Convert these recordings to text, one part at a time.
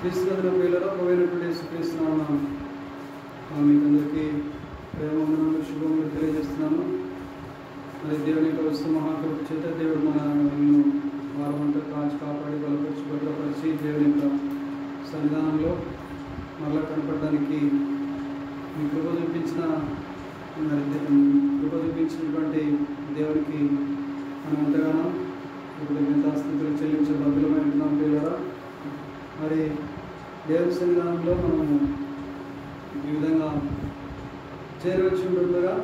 క్రీస్తునందున ప్రియులారా, ప్రభువైనటువంటి యేసుక్రీస్తు నామమున మీకందరికీ ప్రేమ వందనాలు శుభములు తెలియజేస్తున్నాను. మరి దేవుని యొక్క వస్తు మహాకృప చేత దేవుడు మనల్ని వారమంతా కాచి కాపాడి బలపరిచి భద్రపరిచి దేవుని యొక్క సన్నిధానంలో మరలా కనపడడానికి మీ కృప చూపించినటువంటి దేవునికి మనం ఎంతగానో కృతజ్ఞతాస్తుతులు చెల్లించే బదులమై ఉంటున్నాం ప్రియులారా. మరి దేవుని సన్నిధానంలో మనము ఈ విధంగా చేరవచ్చి ఉండగా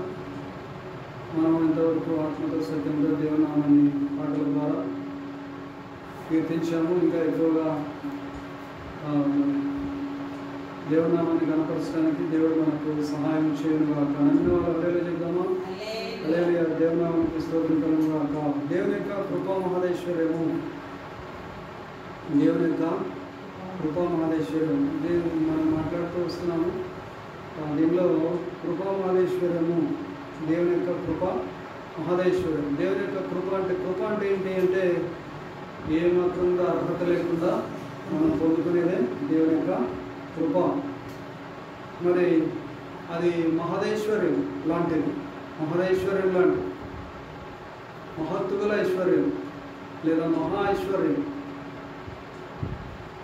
మనం ఎంతవరకు ఆత్మతో సత్యంతో దేవుని నామాన్ని పాటల ద్వారా కీర్తించాము. ఇంకా ఎక్కువగా దేవుని నామాన్ని కనపరచడానికి దేవుడు మనకు సహాయం చేయను కాక. నమ్మిన వాళ్ళు అలెలుయా చెప్దామా? హల్లెలూయా. దేవుని నామానికి స్తోత్రం కలుగును గాక. దేవుని యొక్క కృపా మహదేశ్వర్యము, దేవుని యొక్క కృపా మహదేశ్వర్యం మనం మాట్లాడుతూ వస్తున్నాము. దీనిలో కృపా మహదేశ్వర్యము, దేవుని యొక్క కృప మహదేశ్వర్యం. దేవుని యొక్క కృప అంటే ఏంటి అంటే ఏమాత్రం కూడా అర్హత లేకుండా మనం పొందుకునేదే దేవుని యొక్క కృప. మరి అది మహదేశ్వర్యం లాంటిది, మహదేశ్వర్యం లాంటిది, మహత్తుగల ఐశ్వర్యం లేదా మహా ఐశ్వర్యం,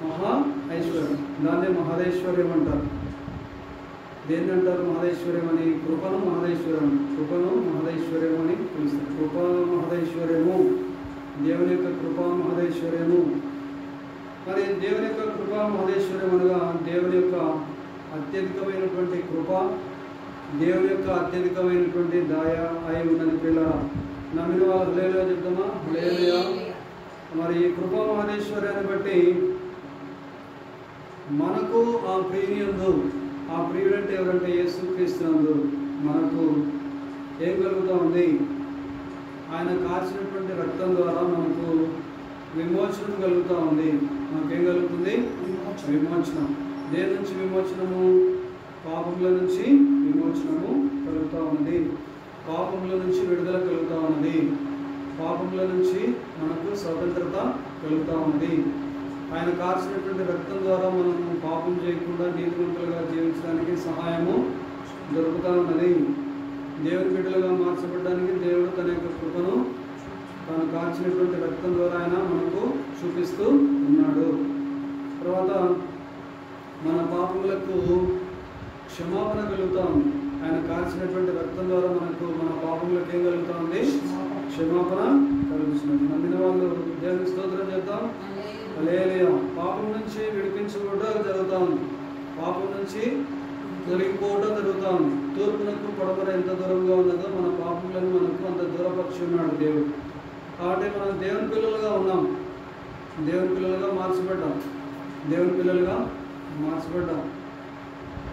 మహా ఐశ్వర్యం. దాన్నే మహదేశ్వర్యం అంటారు. దేన్ని అంటారు మహదేశ్వర్యం అని? కృపను మహదేశ్వర్యం, కృపను మహదేశ్వర్యం అని పిలుస్తారు. కృపా మహదేశ్వర్యము, దేవుని యొక్క కృపా మహదేశ్వర్యము. మరి దేవుని యొక్క కృపా మహదేశ్వర్యం అనగా దేవుని యొక్క అత్యధికమైనటువంటి కృప, దేవుని యొక్క అత్యధికమైనటువంటి దయ అయి ఉన్నది పిల్లరా. నమ్మిన వాళ్ళు హల్లెలూయా చెప్తామా? హల్లెలూయా. మరి ఈ కృపా మహదేశ్వర్యాన్ని బట్టి మనకు ఆ ప్రియునియందు, ఆ ప్రియుడు అంటే ఎవరంటే యేసుక్రీస్తునందు మనకు ఏం కలుగుతూ ఉంది? ఆయన కాల్చినటువంటి రక్తం ద్వారా మనకు విమోచనం కలుగుతూ ఉంది. మనకేం కలుగుతుంది? విమోచనం. దేని నుంచి విమోచనము? పాపముల నుంచి విమోచనము కలుగుతూ ఉన్నది. పాపముల నుంచి విడుదల కలుగుతూ ఉన్నది. పాపముల నుంచి మనకు స్వతంత్రత కలుగుతూ ఉన్నది. ఆయన కార్చినటువంటి రక్తం ద్వారా మనము పాపం చేయకుండా నీతిమంతులుగా జీవించడానికి సహాయము దొరుకుతూ ఉన్నది. దేవుని బిడ్డలుగా మార్చబడడానికి దేవుడు తన యొక్క కృపను తాను కార్చినటువంటి రక్తం ద్వారా ఆయన మనకు చూపిస్తూ ఉన్నాడు. తర్వాత మన పాపములకు క్షమాపణ కలుగుతూ ఉంది. ఆయన కార్చినటువంటి రక్తం ద్వారా మనకు మన పాపములకు ఏం కలుగుతూ ఉంది? క్షమాపణ కలుగుతుంది. నమ్మిన వాళ్ళు దేవునికి స్తోత్రం చేద్దాం. హల్లెలూయా. పాపం నుంచి విడిపించుకోవడం జరుగుతూ ఉంది. పాపం నుంచి తొలగిపోవడం జరుగుతూ ఉంది. తూర్పునకు పడమర ఎంత దూరంగా ఉన్నదో మన పాపములను మనకు అంత దూరపరిచి ఉన్నాడు దేవుడు. కాబట్టి మనం దేవుని పిల్లలుగా ఉన్నాం, దేవుని పిల్లలుగా మార్చబడ్డాం, దేవుని పిల్లలుగా మార్చబడ్డాం.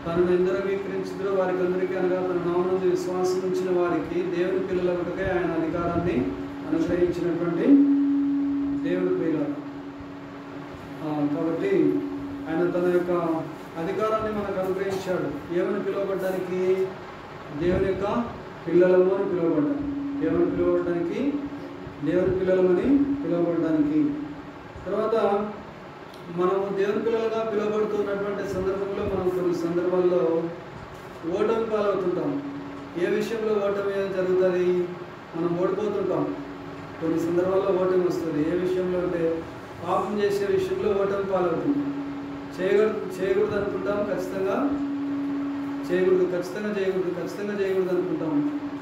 తనను ఎందరో అంగీకరించుదో వారికి అందరికీ అనగా తన నామమునందు విశ్వాసం ఉంచిన వారికి దేవుని పిల్లలకే ఆయన అధికారాన్ని అనుగ్రహించినటువంటి దేవుడి పిల్లలు. కాబట్టి ఆయన తన యొక్క అధికారాన్ని మనకు అనుగ్రహించాడు. ఏమని పిలువబడ్డానికి? దేవుని యొక్క పిల్లలము అని పిలువబడ్డాం. ఏమని పిలువబడ్డానికి? దేవుని పిల్లలమని పిలువబడ్డానికి. తర్వాత మనము దేవుని పిల్లలుగా పిలువబడుతున్నటువంటి సందర్భంలో మనం కొన్ని సందర్భాల్లో ఓటమి పాలవుతుంటాం. ఏ విషయంలో ఓటమి జరుగుతుంది? మనం ఓడిపోతుంటాం. కొన్ని సందర్భాల్లో ఓటమి వస్తుంది. ఏ విషయంలో అంటే పాపం చేసే విషయంలో ఓటమి పాలవుతుంది. చేయకూడదు అనుకుంటాం, ఖచ్చితంగా చేయకూడదు అనుకుంటాం.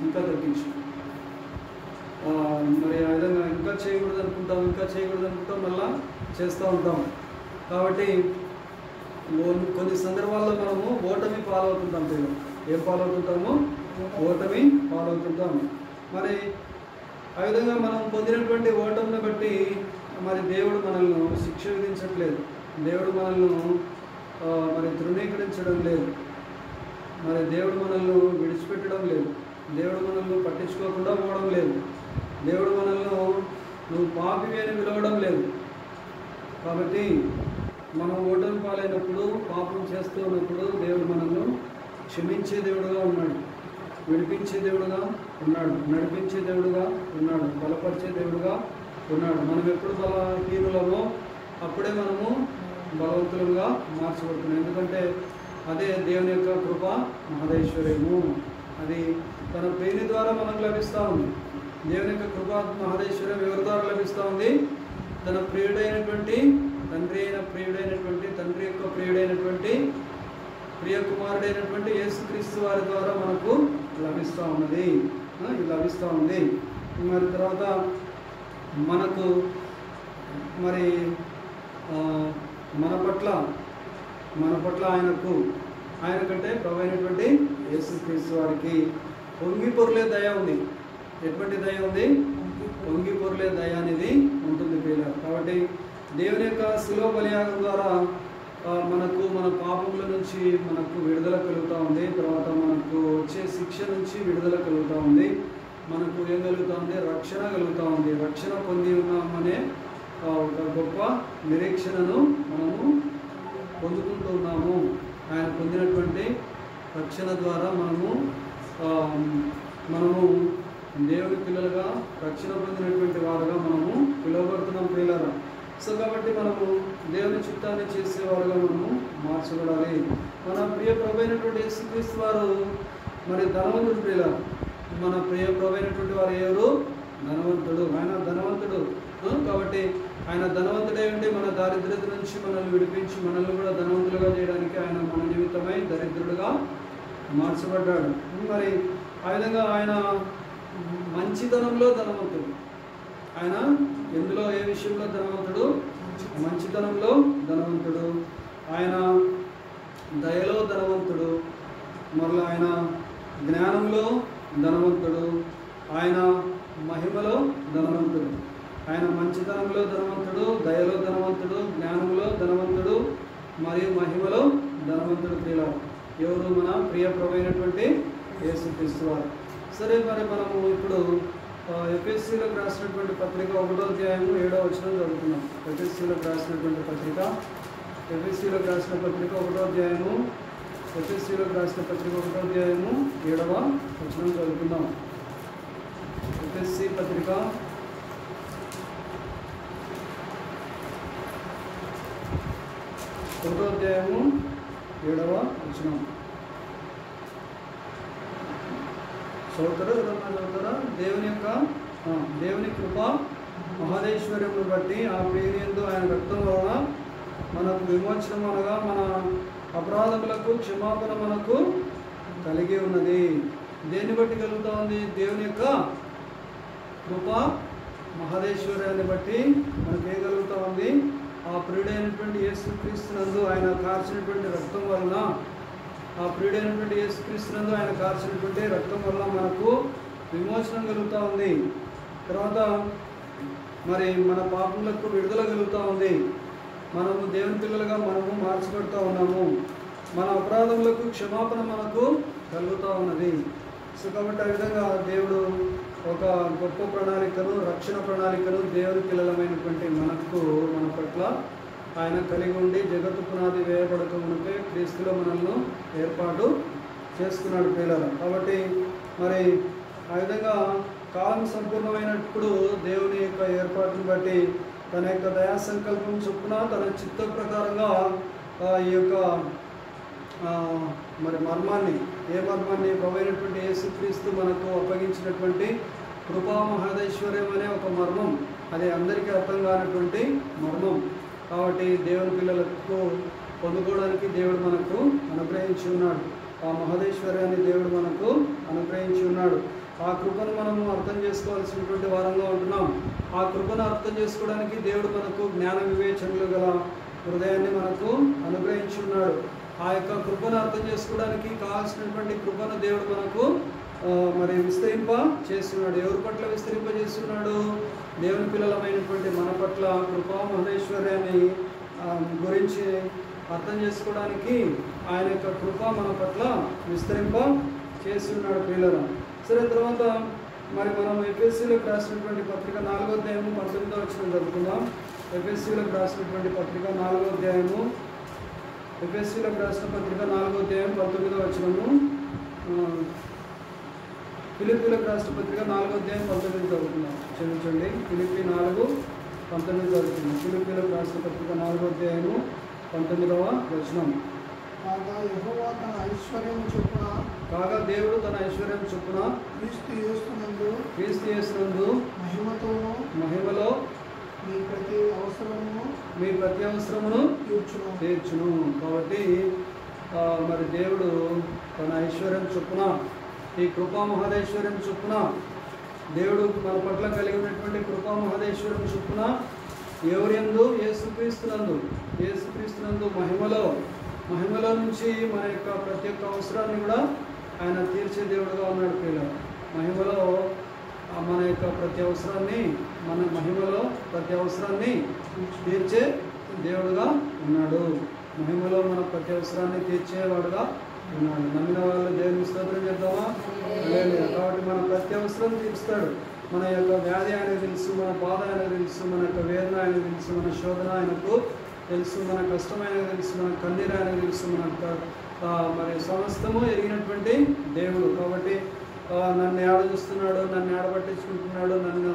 ఇంకా తగ్గించి మరి ఆ విధంగా ఇంకా చేయకూడదు అనుకుంటాం, మళ్ళా చేస్తూ ఉంటాం. కాబట్టి కొన్ని సందర్భాల్లో మనము ఓటమి పాలవుతుంటాం. ఏం పాలవుతుంటాము? ఓటమి పాలవుతుంటాం. మరి ఆ విధంగా మనం పొందినటువంటి ఓటమిని బట్టి మరి దేవుడు మనల్ని శిక్ష విధించట్లేదు. దేవుడు మనల్ని మరి తృణీకరించడం లేదు. మరి దేవుడు మనల్ని విడిచిపెట్టడం లేదు. దేవుడు మనల్ని పట్టించుకోకుండా పోవడం లేదు. దేవుడు మనల్ని నువ్వు పాపివి అని పిలవడం లేదు. కాబట్టి మనం ఓటమి పాలైనప్పుడు, పాపం చేస్తూ ఉన్నప్పుడు దేవుడు మనల్ని క్షమించే దేవుడుగా ఉన్నాడు, విడిపించే దేవుడుగా ఉన్నాడు, నడిపించే దేవుడుగా ఉన్నాడు, బలపరిచే దేవుడుగా ఉన్నాడు. మనం ఎప్పుడు బలహీనులమో అప్పుడే మనము బలవంతులుగా మార్చబడుతున్నాం. ఎందుకంటే అదే దేవుని యొక్క కృప మహదైశ్వర్యము. అది తన ప్రేమి ద్వారా మనకు లభిస్తూ ఉంది. దేవుని యొక్క కృప మహదైశ్వర్యం ఎవరి ద్వారా లభిస్తూ ఉంది? తన ప్రియుడైనటువంటి తండ్రి యొక్క ప్రియుడైనటువంటి ప్రియ కుమారుడైనటువంటి యేసుక్రీస్తు వారి ద్వారా మనకు లభిస్తూ ఉన్నది. ఇది లభిస్తూ ఉంది. మరి తర్వాత మనకు మరి మన పట్ల ఆయనకంటే ప్రభు అయినటువంటి యేసుక్రీస్తు వారికి పొంగి పొర్లే దయ ఉంది. ఎటువంటి దయ ఉంది? పొంగి పొర్లే దయ అనేది ఉంటుంది పిల్లలు. కాబట్టి దేవుని యొక్క శిలువ బలియాగం ద్వారా మనకు మన పాపముల నుంచి మనకు విడుదల కలుగుతూ ఉంది. తర్వాత మనకు వచ్చే శిక్ష నుంచి విడుదల కలుగుతూ ఉంది. మనకు ఏం కలుగుతూ ఉంది? రక్షణ కలుగుతూ ఉంది. రక్షణ పొంది ఉన్నామనే ఒక గొప్ప నిరీక్షణను మనము పొందుకుంటూ ఉన్నాము. ఆయన పొందినటువంటి రక్షణ ద్వారా మనము దేవుని పిల్లలుగా రక్షణ పొందినటువంటి వారుగా మనము పిలువబడుతున్నాం పిల్లరా. సో కాబట్టి మనము దేవుని చిత్తాన్ని చేసేవారుగా మనము మార్చబడాలి. మన ప్రియ ప్రభు అయినటువంటి యేసుక్రీస్తు వారు మరి ధనవంతుడు పిల్ల. మన ప్రియ ప్రభు అయినటువంటి వారు ఎవరు? ధనవంతుడు. ఆయన ధనవంతుడు. కాబట్టి ఆయన ధనవంతుడే ఉండి మన దారిద్ర్యత నుంచి మనల్ని విడిపించి మనల్ని కూడా ధనవంతులుగా చేయడానికి ఆయన మన నిమిత్తమై దరిద్రుడుగా మార్చబడ్డాడు. మరి ఆ విధంగా ఆయన మంచితనంలో ధనవంతుడు. ఆయన ఎందులో ఏ విషయంలో ధనవంతుడు? మంచితనంలో ధనవంతుడు. ఆయన దయలో ధనవంతుడు. మరలా ఆయన జ్ఞానంలో ధనవంతుడు. ఆయన మహిమలో ధనవంతుడు. ఆయన మంచితనంలో ధనవంతుడు, దయలో ధనవంతుడు, జ్ఞానంలో ధనవంతుడు మరియు మహిమలో ధనవంతుడు. ప్రియుల ఎవరు? మన ప్రియ ప్రభు అయినటువంటి యేసుక్రీస్తు వారు. సరే, మరి మనము ఇప్పుడు ఎఫెసీలకు రాసినటువంటి పత్రిక 1వ అధ్యాయము 7వ వచనం చదువుతున్నాం. ఎఫెసీలకు రాసిన పత్రిక 1వ అధ్యాయము 7వ వచనం చదువుతున్నాం. ఎఫెసీ పత్రిక 1వ అధ్యాయము 7వ వచనం. చదువుతారా? దేవుని కృప మహదైశ్వర్యమును బట్టి ఆ ప్రియయందు ఆయన రక్తం వలన మనకు విమోచనం అనగా మన అపరాధములకు క్షమాపణ మనకు కలిగి ఉన్నది. దేన్ని బట్టి కలుగుతూ ఉంది? దేవుని యొక్క కృప మహదైశ్వర్యాన్ని బట్టి మనకు ఏం కలుగుతూ ఉంది? ఆ ప్రియుడైనటువంటి యేసుక్రీస్తునందు ఆయన కార్చినటువంటి రక్తం వలన మనకు విమోచనం కలుగుతూ ఉంది. తర్వాత మరి మన పాపములకు విడుదల కలుగుతూ ఉంది. మనము దేవుని పిల్లలుగా మనము మార్చబడుతూ ఉన్నాము. మన అపరాధములకు క్షమాపణ మనకు కలుగుతూ ఉన్నది. సో కాబట్టి ఆ విధంగా దేవుడు ఒక గొప్ప ప్రణాళికను, రక్షణ ప్రణాళికను దేవుని పిల్లలమైనటువంటి మన పట్ల ఆయన కలిగి ఉండి జగత్తు పునాది వేయబడుతూ ఉంటే క్రీస్తులో మనల్ని ఏర్పాటు చేసుకున్నాడు పిల్లలు. కాబట్టి మరి ఆ విధంగా కాలం సంపూర్ణమైనప్పుడు దేవుని యొక్క ఏర్పాటును బట్టి తన యొక్క దయా సంకల్పం చొప్పున తన చిత్త ప్రకారంగా ఈ యొక్క మరి మర్మాన్ని ప్రభైనటువంటి యేసుక్రీస్తు మనకు అప్పగించినటువంటి కృపా మహదైశ్వర్యం అనే ఒక మర్మం, అది అందరికీ అర్థం కానటువంటి మర్మం. కాబట్టి దేవుని పిల్లలకు పొందుకోవడానికి దేవుడు మనకు అనుగ్రహించి ఉన్నాడు. ఆ మహదైశ్వర్యాన్ని దేవుడు మనకు అనుగ్రహించి ఉన్నాడు. ఆ కృపను మనము అర్థం చేసుకోవాల్సినటువంటి వారంగా ఉంటున్నాం. ఆ కృపను అర్థం చేసుకోవడానికి దేవుడు మనకు జ్ఞాన వివేచనలు గల హృదయాన్ని మనకు అనుగ్రహించి ఉన్నాడు. ఆ యొక్క కృపను అర్థం చేసుకోవడానికి కావాల్సినటువంటి కృపను దేవుడు మనకు మరి విస్తరింప చేస్తున్నాడు. ఎవరి పట్ల విస్తరింప చేస్తున్నాడు? దేవుని పిల్లలమైనటువంటి మన పట్ల కృపా మహేశ్వర్యాన్ని గురించి అర్థం చేసుకోవడానికి ఆయన యొక్క కృప మన పట్ల విస్తరింప చేస్తున్నాడు పిల్లలు. సరే, తర్వాత మరి మనం ఎఫెసీలకు రాసినటువంటి పత్రిక 4వ అధ్యాయము 19వ వచనం చదువుకుందాం. ఎఫెసీలకు రాసినటువంటి పత్రిక 4వ అధ్యాయము, ఎఫెసీలకు రాసిన పత్రిక 4వ అధ్యాయం 19వ వచనము, ఫిలిప్పీలకు రాసిన పత్రిక 4వ అధ్యాయం 19 చదువుకుందాం. క్షమించండి, ఫిలిప్పీ 4:19 చదువుకుందాం. ఫిలిప్పీలకు రాసిన పత్రిక 4వ అధ్యాయము 19వ వచనం. కాగా యెహోవా తన ఐశ్వర్యం చొప్పున కాగా దేవుడు తన ఐశ్వర్యం చొప్పున క్రీస్తు యేసునందు మహిమలో మీ ప్రతి అవసరమును తీర్చును. కాబట్టి మరి దేవుడు తన ఐశ్వర్యం చొప్పున, ఈ కృపా మహదేశ్వర్యం చొప్పున, దేవుడు మన పట్ల కలిగి ఉన్నటువంటి కృపా మహదేశ్వర్యం చొప్పున ఎవరియందు యేసుక్రీస్తునందు మహిమలో నుంచి మన యొక్క ప్రతి ఒక్క అవసరాన్ని కూడా ఆయన తీర్చే దేవుడుగా ఉన్నాడు. పిల్లలు మహిమలో మన యొక్క ప్రతి అవసరాన్ని తీర్చే దేవుడుగా ఉన్నాడు. మహిమలో మన ప్రతి అవసరాన్ని తీర్చేవాడుగా ఉన్నాడు. నమ్మిన వాళ్ళు దేవుని స్తోత్రం చేద్దామా? లేదు. కాబట్టి మన ప్రతి అవసరం తీరుస్తాడు. మన యొక్క వ్యాధి ఆయనకు తెలుసు, మన బాధ ఆయనకు తెలుసు, మన యొక్క వేదన ఆయనకు తెలుసు, మన శోధన ఆయనకు తెలుసు, మన కష్టం ఆయనకు తెలుసు, మన కన్నీరు ఆయనకు తెలుసు, మన మరి సమస్తము ఎరిగినటువంటి దేవుడు. కాబట్టి నన్ను ఏడ చూస్తున్నాడు, నన్ను ఏడ పట్టించుకుంటున్నాడు, నన్ను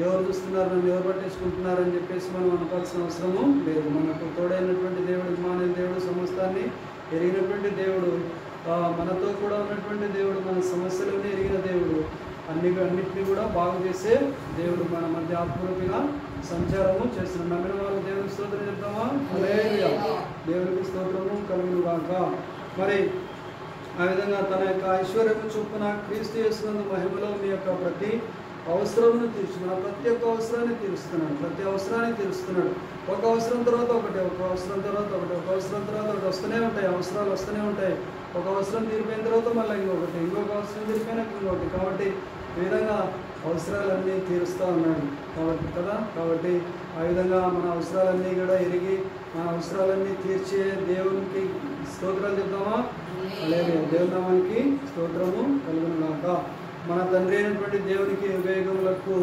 ఎవరు చూస్తున్నారు, నన్ను ఎవరు పట్టించుకుంటున్నారు అని చెప్పేసి మనం అనుకోవాల్సిన అవసరము లేదు. మనకు తోడైనటువంటి దేవుడు, ఇమ్మానుయేలు దేవుడు, సమస్తాన్ని ఎరిగినటువంటి దేవుడు, మనతో కూడా ఉన్నటువంటి దేవుడు, మన సమస్యలను ఎరిగిన దేవుడు, అన్నిటినీ కూడా బాగు చేసే దేవుడు మన మధ్య ఆత్మరూపిగా సంచారము చేస్తున్నాడు. నమ్మిన వాళ్ళు దేవునికి స్తోత్రం చెప్తామా? హల్లెలూయా. దేవునికి స్తోత్రము కలుగును గాక. మరి ఆ విధంగా తన యొక్క ఐశ్వర్యము చొప్పున క్రీస్తు యేసునందు మహిమలో మీ యొక్క ప్రతి అవసరమును తీర్చున్నాడు. ప్రతి ఒక్క అవసరాన్ని తీరుస్తున్నాడు. ఒక అవసరం తర్వాత ఒకటి, ఒక అవసరం తర్వాత ఒకటి, ఒక అవసరం తర్వాత ఒకటి వస్తూనే ఉంటాయి. అవసరాలు వస్తూనే ఉంటాయి. ఒక అవసరం తీరిపోయిన తర్వాత మళ్ళీ ఇంకొకటి, ఇంకొక అవసరం తీరిపోయినాక ఇంకొకటి. కాబట్టి ఈ విధంగా అవసరాలన్నీ తీరుస్తూ ఉన్నాడు కాబట్టి ఆ విధంగా మన అవసరాలన్నీ కూడా ఎరిగి మన అవసరాలన్నీ తీర్చే దేవునికి స్తోత్రాలు చెప్తామా? అలాగే దేవుని నామానికి స్తోత్రము కలుగును గాక. మన తండ్రి అయినటువంటి దేవునికి యుగయుగములకు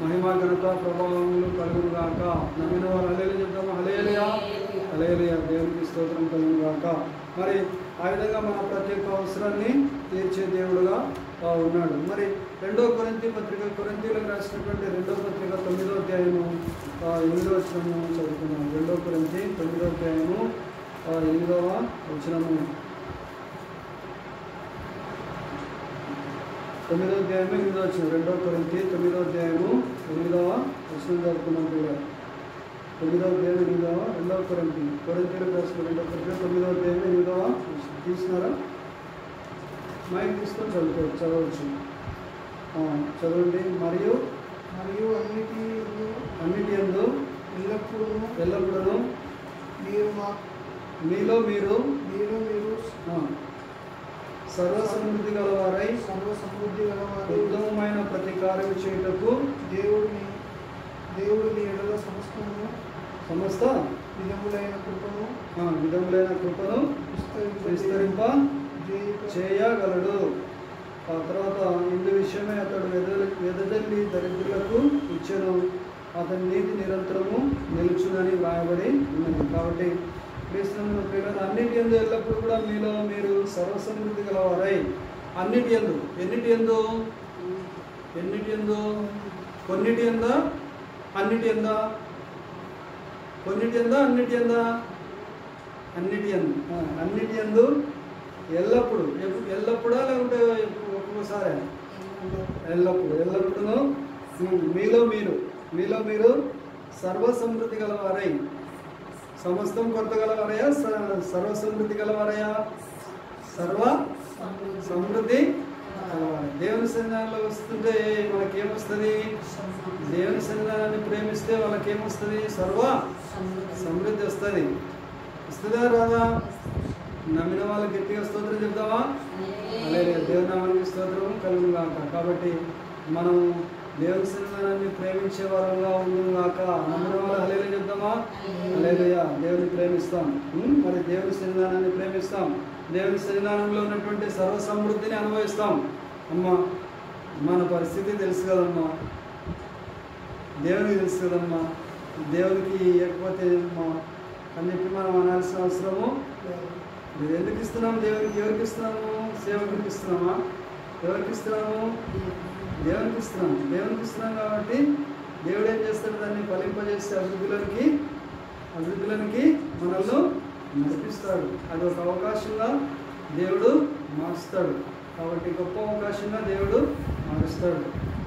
మహిమ ఘనత ప్రభావములు కలుగును గాక. నమ్మిన వారు హల్లెలూయా చెప్తామా? హల్లెలూయా. దేవునికి స్తోత్రం కలుగును గాక. మరి ఆ విధంగా మన ప్రతి ఒక్క అవసరాన్ని తీర్చే దేవుడుగా ఉన్నాడు. మరి 2వ కొరింథీ పత్రిక, కొరింథీయులకు రాసినటువంటి 2వ పత్రిక 9వ అధ్యాయము 8వ వచనము చదువుకున్నాం. 2వ కొరింథీ 9వ అధ్యాయము 8వ వచనము. 9వ అధ్యాయము 8వ వచనం. 2వ కొరింథీ 9వ అధ్యాయము 8వ వచనం చదువుకున్నాం. 9వ అధ్యాయం 8వ 2వ కొరింథీయులకు రాసిన 2వ పత్రిక 9వ అధ్యాయం 8వ తీసినారా? మైక్ తీసుకొని చదవచ్చు. చదవండి. మరియు అన్నిటి యందు ఎల్లప్పుడూ మీలో మీరు సర్వసమృద్ధి గలవారై ఉత్తమమైన ప్రతి కార్యం చేయుటకు దేవుడు మీ ఎడల సమస్త విధములైన కృపను విస్తరింప చేయగలడు. ఆ తర్వాత ఇందు విషయమే అతడు వెదజల్లి దరిద్రులకు ఇచ్చెను, అతని నీతి నిరంతరము నిలుచునని వ్రాయబడి ఉన్నది. కాబట్టి క్రీస్తునందు ప్రియులారా, అన్నిటి యందు ఎల్లప్పుడు కూడా మీలో మీరు సర్వసమృద్ధి గలవారై, అన్నిటి యందు, ఎన్నిటి యందు, కొన్నిటి యందా, అన్నిటి యందా, అన్నిటి యందు ఎల్లప్పుడా లేకుంటే ఒక్కొక్కసారి ఎల్లప్పుడూ మీలో మీరు సర్వసమృద్ధి గలవారై, సమస్తం కొరత గలవారయా, సర్వసమృద్ధి గలవారయా? సర్వ సమృద్ధి గలవారై. దేవుని సన్నిధానంలో వస్తుంటే మనకేమొస్తుంది? దేవుని సన్నిధానాన్ని ప్రేమిస్తే వాళ్ళకేమొస్తుంది? సర్వ సమృద్ధి వస్తుంది. వస్తుందా రాదా? నమ్మిన వాళ్ళకి గట్టిగా స్తోత్రం చెప్తావా? అలాగే దేవుని నామానికి స్తోత్రం కలుగును గాక. కాబట్టి మనం దేవుని సన్నిధానాన్ని ప్రేమించే వారంగా ఉండును గాక. నమ్మిన వాళ్ళు హల్లెలూయా చెప్తామా? హల్లెలూయా. దేవుని ప్రేమిస్తాం. మరి దేవుని సన్నిధానాన్ని ప్రేమిస్తాం. దేవుని సన్నిధానంలో ఉన్నటువంటి సర్వ సమృద్ధిని అనుభవిస్తాం. అమ్మా, మన పరిస్థితి తెలుసు కదమ్మా, దేవునికి తెలుసు కదమ్మా. దేవునికి ఇవ్వకపోతే అమ్మా అని చెప్పి మనం అనాల్సిన అవసరము మీరు ఎందుకు ఇస్తున్నాము? దేవునికి ఎవరికి ఇస్తున్నాము? సేవకునికి ఇస్తున్నామా? ఎవరికి ఇస్తున్నాము? దేవునికి ఇస్తున్నాం కాబట్టి దేవుడు ఏం చేస్తాడు? దాన్ని ఫలింపజేస్తే అభివృద్ధిలోనికి మనల్ని నడిపిస్తాడు. అది ఒక అవకాశంగా దేవుడు మారుస్తాడు. కాబట్టి గొప్ప అవకాశంగా దేవుడు మారుస్తాడు.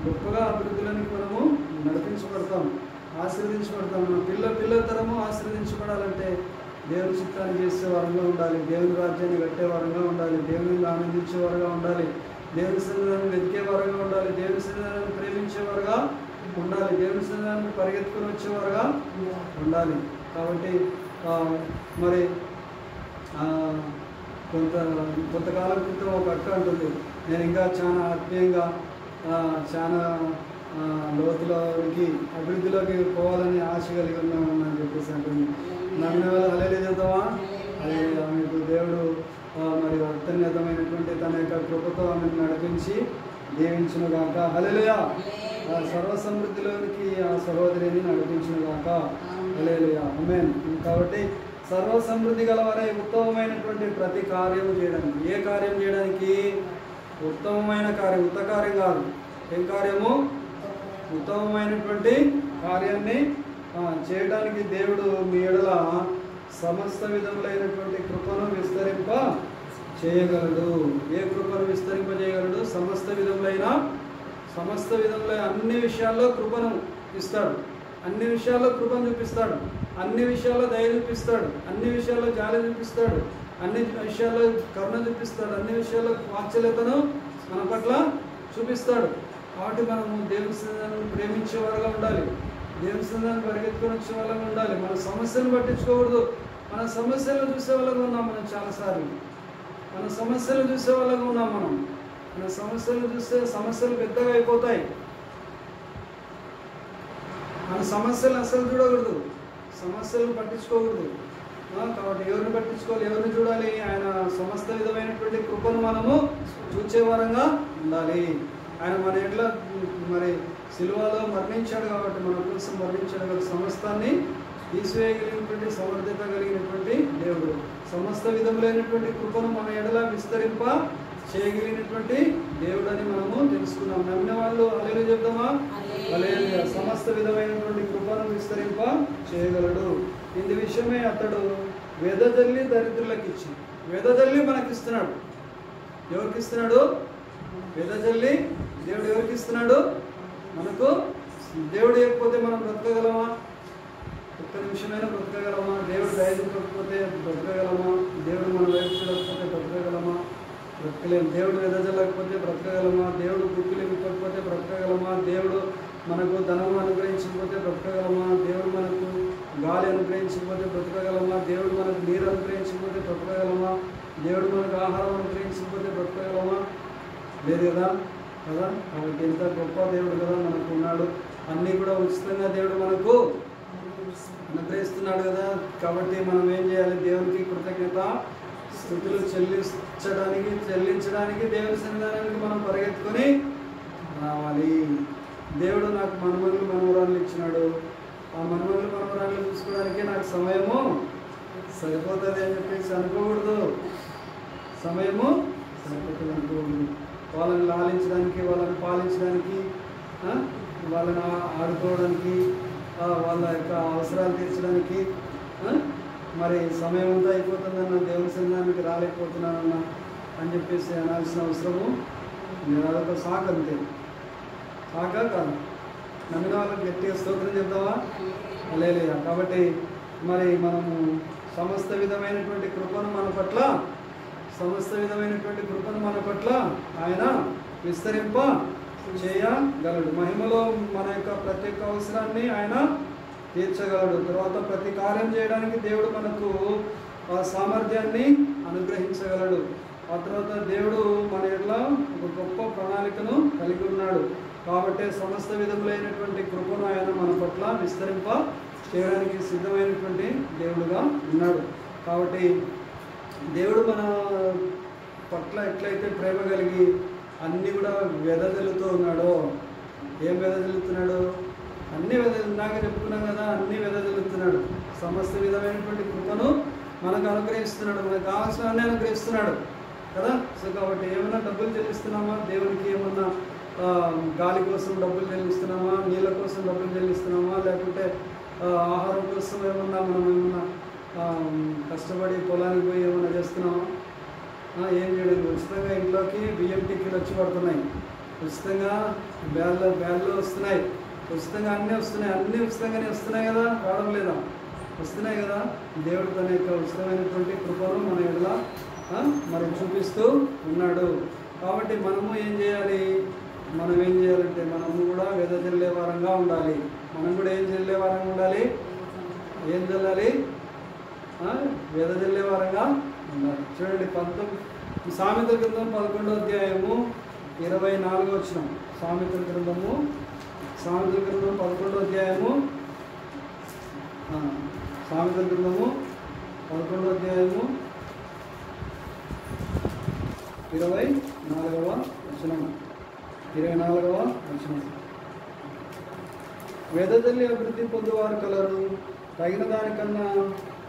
గొప్పగా అభివృద్ధిలోనికి మనము నడిపించబడతాం, ఆశీర్వదించబడతాం. మన పిల్లల తరము ఆశీర్వదించబడాలంటే దేవుని చిత్తాన్ని చేసే వారంగా ఉండాలి, దేవుని రాజ్యాన్ని కట్టే వారంగా ఉండాలి, దేవుని ఆనందించే వారుగా ఉండాలి, దేవుని సన్నిధానాన్ని వెతికే వారుగా ఉండాలి, దేవుని సన్నిధానాన్ని ప్రేమించేవారుగా ఉండాలి, దేవుని సన్నిధానాన్ని పరిగెత్తుకుని వచ్చేవారుగా ఉండాలి. కాబట్టి మరి కొంతకాలం క్రితం ఒక అక్క అంటుంది, నేను ఇంకా చాలా ఆత్మీయంగా చాలా లోతులోకి అభివృద్ధిలోకి పోవాలని ఆశ కలిగి ఉన్నామని చెప్పేసి అంటుంది. నమ్మిన వాళ్ళు హల్లెలూయా చెప్తావా? అది ఆమెకు దేవుడు మరి అత్యున్నతమైనటువంటి తన యొక్క కృపతో ఆమెను నడిపించి దీవించును గాక. హల్లెలూయా. సర్వ సమృద్ధిలోనికి ఆ సహోదరిని నడిపించును గాక. హల్లెలూయా. ఆమేన్. కాబట్టి సర్వ సమృద్ధి గలవారై ఉత్తమమైనటువంటి ప్రతి కార్యము చేయడానికి, ఏ కార్యం చేయడానికి? ఉత్తమమైన కార్యం, ఉత్త కార్యం కాదు. ఏం కార్యము? ఉత్తమమైనటువంటి కార్యాన్ని చేయడానికి దేవుడు మీ ఎడల సమస్త విధములైనటువంటి కృపను విస్తరింప చేయగలడు. ఏ కృపను విస్తరింప చేయగలడు? సమస్త విధములైన అన్ని విషయాల్లో కృపను ఇస్తాడు, అన్ని విషయాల్లో కృపను చూపిస్తాడు, అన్ని విషయాల్లో దయ చూపిస్తాడు, అన్ని విషయాల్లో జాలి చూపిస్తాడు, అన్ని విషయాల్లో కరుణ చూపిస్తాడు, అన్ని విషయాల్లో వాత్సల్యతను మన పట్ల చూపిస్తాడు. కాబట్టి మనము దేవుని సన్నిధానాన్ని ప్రేమించేవారుగా ఉండాలి, దేవుని సన్నిధానాన్ని పరిగెత్తుకొని వచ్చే వాళ్ళగా ఉండాలి. మన సమస్యలను పట్టించుకోకూడదు. మన సమస్యలను చూసే వాళ్ళగా ఉన్నాం మనం చాలాసార్లు. మన సమస్యలు చూసే వాళ్ళగా ఉన్నాం మనం. మన సమస్యలు చూస్తే సమస్యలు పెద్దగా అయిపోతాయి. మన సమస్యలు అసలు చూడకూడదు, సమస్యలను పట్టించుకోకూడదు. కాబట్టి ఎవరిని పట్టించుకోవాలి, ఎవరిని చూడాలి? ఆయన సమస్త విధమైనటువంటి కృపను మనము చూచేవారంగా ఉండాలి. ఆయన మన ఎట్లా మరి సిలువలో మరణించాడు కాబట్టి, మన కోసం మరణించాడు కాబట్టి సమస్తాన్ని తీసివేయగలిగినటువంటి సమర్థత కలిగినటువంటి దేవుడు. సమస్త విధములైనటువంటి కృపను మన ఎడల విస్తరింప చేయగలిగినటువంటి దేవుడు అని మనము తెలుసుకున్నాం. నమ్మిన వాళ్ళు హల్లెలూయా చెప్తామా? హల్లెలూయా. సమస్త విధమైనటువంటి కృపను విస్తరింప చేయగలడు. ఇందు విషయమే అతడు వెదజల్లి దరిద్రులకు ఇచ్చి, వెదజల్లి మనకి ఇస్తున్నాడు. ఎవరికి ఇస్తున్నాడు? వెదజల్లి దేవుడు ఎవరికి ఇస్తున్నాడు? మనకు. దేవుడు లేకపోతే మనం బ్రతకగలమా? ఒక్క నిమిషమైనా బ్రతకగలమా? దేవుడు దయచూపకపోతే బ్రతకగలమా? దేవుడు మన వైపు చూడకపోతే బ్రతకగలమా? బ్రతకలేము. దేవుడు వెదజల్లకపోతే బ్రతకగలమా? దేవుడు గుర్తులు ఇవ్వకపోతే బ్రతకగలమా? దేవుడు మనకు ధనం అనుగ్రహించకపోతే బ్రతకగలమా? దేవుడు మనకు గాలి అనుగ్రహించకపోతే బ్రతకగలమా? దేవుడు మనకు నీరు అనుగ్రహించకపోతే బ్రతకగలమా? దేవుడు మనకు ఆహారం అనుగ్రహించకపోతే బ్రతకగలమా? లేదు కదా. కాబట్టి ఎంత గొప్ప దేవుడు కదా మనకు ఉన్నాడు. అన్నీ కూడా ఉచితంగా దేవుడు మనకు అనుగ్రహిస్తున్నాడు కదా. కాబట్టి మనం ఏం చేయాలి? దేవునికి కృతజ్ఞత స్తుతులు చెల్లించడానికి దేవుని సన్నిధానానికి మనం పరిగెత్తుకొని రావాలి. దేవుడు నాకు మనుమలు మనవరాళ్ళు ఇచ్చినాడు, ఆ మనుమలు మనవరాళ్ళు చూసుకోవడానికి నాకు సమయము సరిపోతుంది అని చెప్పేసి అనుకోకూడదు. సమయము సరిపోతుంది అనుకోకూడదు. వాళ్ళని లాలించడానికి, వాళ్ళని పాలించడానికి, వాళ్ళని ఆడుకోవడానికి, వాళ్ళ యొక్క అవసరాలు తీర్చడానికి మరి సమయం అంతా అయిపోతుందన్న, దేవుని సన్నిధానానికి రాలేకపోతున్నానన్న అని చెప్పేసి అనాల్సిన అవసరము నేను. అదొక సాక్ అంతే. సాకా కాదు. నమ్మిన వాళ్ళకి గట్టిగా స్తోత్రం చెప్తావా? హల్లెలూయా. కాబట్టి మరి మనము సమస్త విధమైనటువంటి కృపను మన పట్ల ఆయన విస్తరింప చేయగలడు. మహిమలో మన యొక్క ప్రతి ఒక్క అవసరాన్ని ఆయన తీర్చగలడు. తర్వాత ప్రతి కార్యం చేయడానికి దేవుడు మనకు సామర్థ్యాన్ని అనుగ్రహించగలడు. ఆ తర్వాత దేవుడు మన ఎట్లా ఒక గొప్ప ప్రణాళికను కలిగి ఉన్నాడు. కాబట్టి సమస్త విధములైనటువంటి కృపను ఆయన మన పట్ల విస్తరింప చేయడానికి సిద్ధమైనటువంటి దేవుడుగా ఉన్నాడు. కాబట్టి దేవుడు మన పట్ల ఎట్లయితే ప్రేమ కలిగి అన్నీ కూడా వెదజల్లుతూ ఉన్నాడో, ఏం వెదజల్లుతున్నాడు? అన్ని ఇందాక చెప్పుకున్నాం కదా, అన్ని వెదజల్లుతున్నాడు. సమస్త విధమైనటువంటి కృపను మనకు అనుగ్రహిస్తున్నాడు, మనకు కావాల్సిన అన్ని అనుగ్రహిస్తున్నాడు కదా. సో కాబట్టి ఏమన్నా డబ్బులు చెల్లిస్తున్నామా దేవునికి? ఏమన్నా గాలి కోసం డబ్బులు చెల్లిస్తున్నామా? నీళ్ళ కోసం డబ్బులు చెల్లిస్తున్నామా? లేకుంటే ఆహారం కోసం ఏమన్నా మనం ఏమన్నా కష్టపడి పొలానికి పోయి ఏమైనా చేస్తున్నామా? ఏం చేయడం. ఉచితంగా ఇంట్లోకి బియ్యం టిక్కీలు వచ్చి పడుతున్నాయి, ఉచితంగా బ్యాళ్ళు వస్తున్నాయి, ఉచితంగా అన్నీ వస్తున్నాయి. అన్నీ ఉచితంగానే వస్తున్నాయి కదా, రావడం లేదా? వస్తున్నాయి కదా. దేవుడు తన యొక్క ఉచితమైనటువంటి కృపను మన ఎడల మరి చూపిస్తూ ఉన్నాడు. కాబట్టి మనము ఏం చేయాలి? మనం ఏం చేయాలంటే మనము కూడా వెదజల్లే వారంగా ఉండాలి. మనం కూడా ఏం జల్లే వారంగా ఉండాలి? ఏం చల్లాలి? వెదజల్లే వారంగా ఉండాలి. చూడండి, సామెతల గ్రంథం 11వ అధ్యాయము 24వ వచనం. సామెతల గ్రంథం 11వ అధ్యాయము 11వ అధ్యాయము 24వ వచనం. వెదజల్లి అభివృద్ధి పొందువారు కలరు, తగిన దానికన్నా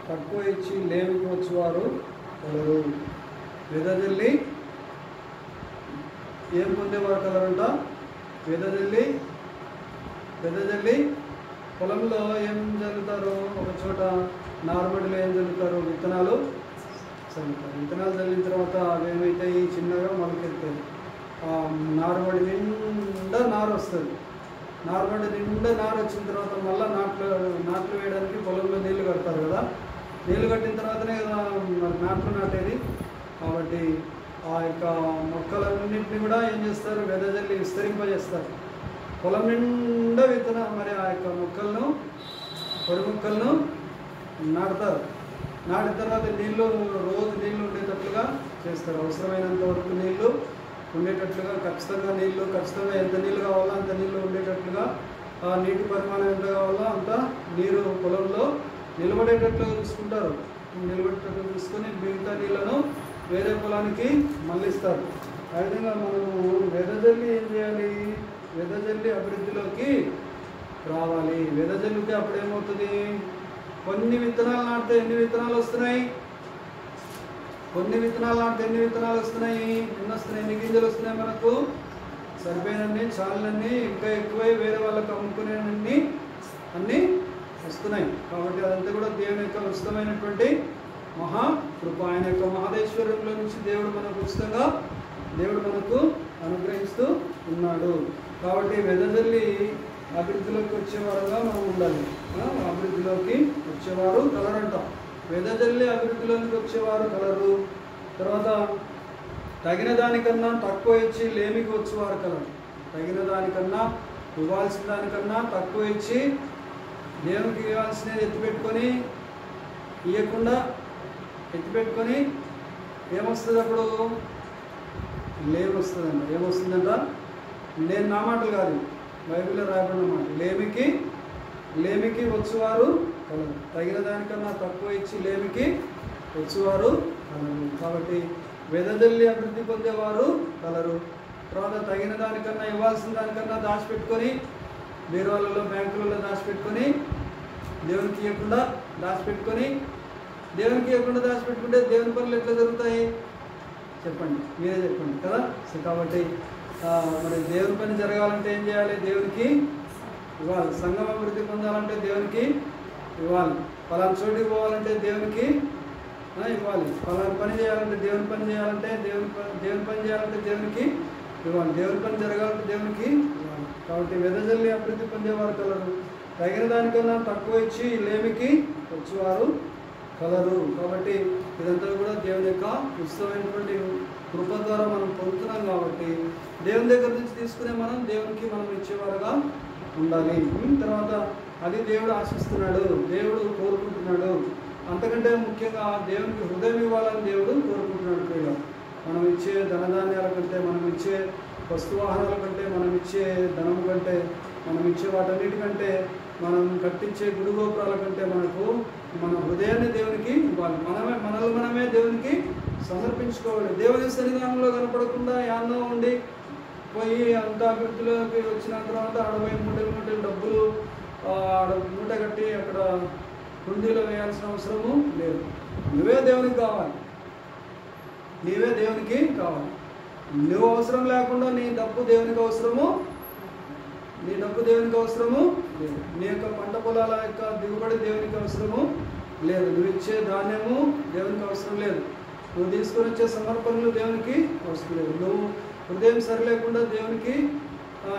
తక్కువ ఇచ్చి లేమికి వచ్చేవారు కలరు. వెదజల్లి ఏం పొందేవారు కలరంట? వెదజల్లి పొలంలో ఏం జల్లుతారు? ఒక చోట నార్మల్గా ఏం జల్లుతారు? విత్తనాలు చల్లుతారు. విత్తనాలు చల్లిన తర్వాత అవి ఏమవుతాయి? చిన్నగా మొలకెత్తాయి. నారుమడి నిండా నారు వస్తుంది. నారుమడి నిండా నారు వచ్చిన తర్వాత మళ్ళీ నాట్లు వేయడానికి పొలంలో నీళ్లు కడతారు కదా. నీళ్లు కట్టిన తర్వాతనే కదా మరి నాట్లు నాటేది. కాబట్టి ఆ యొక్క మొక్కలన్నింటినీ కూడా ఏం చేస్తారు? వెదజల్లి విస్తరింపజేస్తారు. పొలం నిండా మరి ఆ యొక్క పొడి మొక్కలను నాటుతారు. నాటిన తర్వాత రోజు నీళ్లు ఉండేటట్లుగా చేస్తారు. అవసరమైనంత వరకు నీళ్లు ఉండేటట్లుగా, ఖచ్చితంగా ఎంత నీళ్ళు కావాలో అంత నీళ్ళు ఉండేటట్లుగా, ఆ నీటి పరిమాణం ఎంత కావాలో అంత నీరు పొలంలో నిలబడేటట్లుగా చూసుకుంటారు. నిలబడేటట్లు చూసుకొని మిగతా నీళ్లను వేరే పొలానికి మళ్ళిస్తారు. ఆ విధంగా మనము వెదజల్లి ఏం చేయాలి? వెదజల్లి అభివృద్ధిలోకి రావాలి. వెదజల్లితే అప్పుడేమవుతుంది? కొన్ని విత్తనాలు నాటితే ఎన్ని విత్తనాలు వస్తున్నాయి? ఎన్ని విత్తనాలు వస్తున్నాయి? ఎన్ని గింజలు వస్తున్నాయి? మనకు సరిపోయినన్ని, చాలినన్ని, ఇంకా ఎక్కువై వేరే వాళ్ళకు అమ్ముకునేవన్నీ అన్నీ వస్తున్నాయి. కాబట్టి అదంతా కూడా దేవుని యొక్క ఉచితమైనటువంటి మహాకృప. ఆయన యొక్క మహదేశ్వరంలో నుంచి దేవుడు మనకు అనుగ్రహిస్తూ ఉన్నాడు. కాబట్టి వెదజల్లి అభివృద్ధిలోకి వచ్చేవారుగా మనం ఉండాలి. అభివృద్ధిలోకి వచ్చేవారు కలరంట. వెదజల్లి అభివృద్ధిలోకి వచ్చేవారు కలరు. తర్వాత తగిన దానికన్నా తక్కువ ఇచ్చి లేమికి వచ్చేవారు కలరు. తగిన దానికన్నా, ఇవ్వాల్సిన దానికన్నా తక్కువ ఇచ్చి దేవునికి ఇవ్వాల్సినది ఎత్తిపెట్టుకొని ఏమొస్తుంది? అప్పుడు లేమి వస్తుందంట. ఏమొస్తుందంట? నేను నా మాటలు కాదు, బైబిల్లో రాయబడిన మాట. లేమికి వచ్చేవారు కలరు. తగిన దానికన్నా తక్కువ ఇచ్చి లేమికి వచ్చేవారు కలరు. కాబట్టి వెదజల్లి అభివృద్ధి పొందేవారు కలరు. తర్వాత తగిన దానికన్నా, ఇవ్వాల్సిన దానికన్నా దాచిపెట్టుకొని, బీరువాళ్ళలో, బ్యాంకులలో దాచిపెట్టుకొని, దేవునికి ఇవ్వకుండా దాచిపెట్టుకుంటే దేవుని పనులు ఎట్లా జరుగుతాయి? చెప్పండి, మీరే చెప్పండి కదా. సో కాబట్టి మరి దేవుని పని జరగాలంటే ఏం చేయాలి? దేవునికి ఇవ్వాలి. సంఘం అభివృద్ధి పొందాలంటే దేవునికి ఇవ్వాలి. పలానా చోటికి పోవాలంటే దేవునికి ఇవ్వాలి. పలానా పని చేయాలంటే దేవుని పని చేయాలంటే దేవునికి ఇవ్వాలి. దేవుని పని జరగాలంటే దేవునికి ఇవ్వాలి. కాబట్టి వెదజల్లి అభివృద్ధి పొందేవారు కలరు. తగిన దానికన్నా తక్కువ ఇచ్చి లేమికి వచ్చేవారు కలరు. కాబట్టి ఇదంతా కూడా దేవుని యొక్క ఉచితమైనటువంటి కృప ద్వారా మనం పొందుతున్నాం. కాబట్టి దేవుని దగ్గర నుంచి తీసుకునే మనం దేవునికి ఇచ్చేవారుగా ఉండాలి. తర్వాత అది దేవుడు ఆశిస్తున్నాడు, దేవుడు కోరుకుంటున్నాడు. అంతకంటే ముఖ్యంగా దేవునికి హృదయం ఇవ్వాలని దేవుడు కోరుకుంటున్నాడు. ప్రియులు, మనం ఇచ్చే ధనధాన్యాల కంటే, మనం ఇచ్చే వస్తువాహనాల కంటే, మనం ఇచ్చే ధనము కంటే, మనం ఇచ్చే వాటన్నిటికంటే, మనం కట్టించే గుడి గోపురాల కంటే మన హృదయాన్ని దేవునికి ఇవ్వాలి. మనమే దేవునికి సమర్పించుకోవాలి. దేవుని సన్నిధానంలో కనపడకుండా యాన్నో ఉండి పోయి అంత అభివృద్ధిలోకి వచ్చిన తర్వాత 60 మూటలు డబ్బులు మూట కట్టి అక్కడ కుండీలో వేయాల్సిన అవసరము లేదు. నువ్వే దేవునికి కావాలి. నువ్వు అవసరం లేకుండా నీ డబ్బు దేవునికి అవసరము లేదు. నీ యొక్క పంట పొలాల యొక్క దిగుబడి దేవునికి అవసరము లేదు. నువ్వు ఇచ్చే ధాన్యము దేవునికి అవసరం లేదు. నువ్వు తీసుకొని వచ్చే సమర్పణలు దేవునికి అవసరం లేదు. నువ్వు హృదయం సరి లేకుండా దేవునికి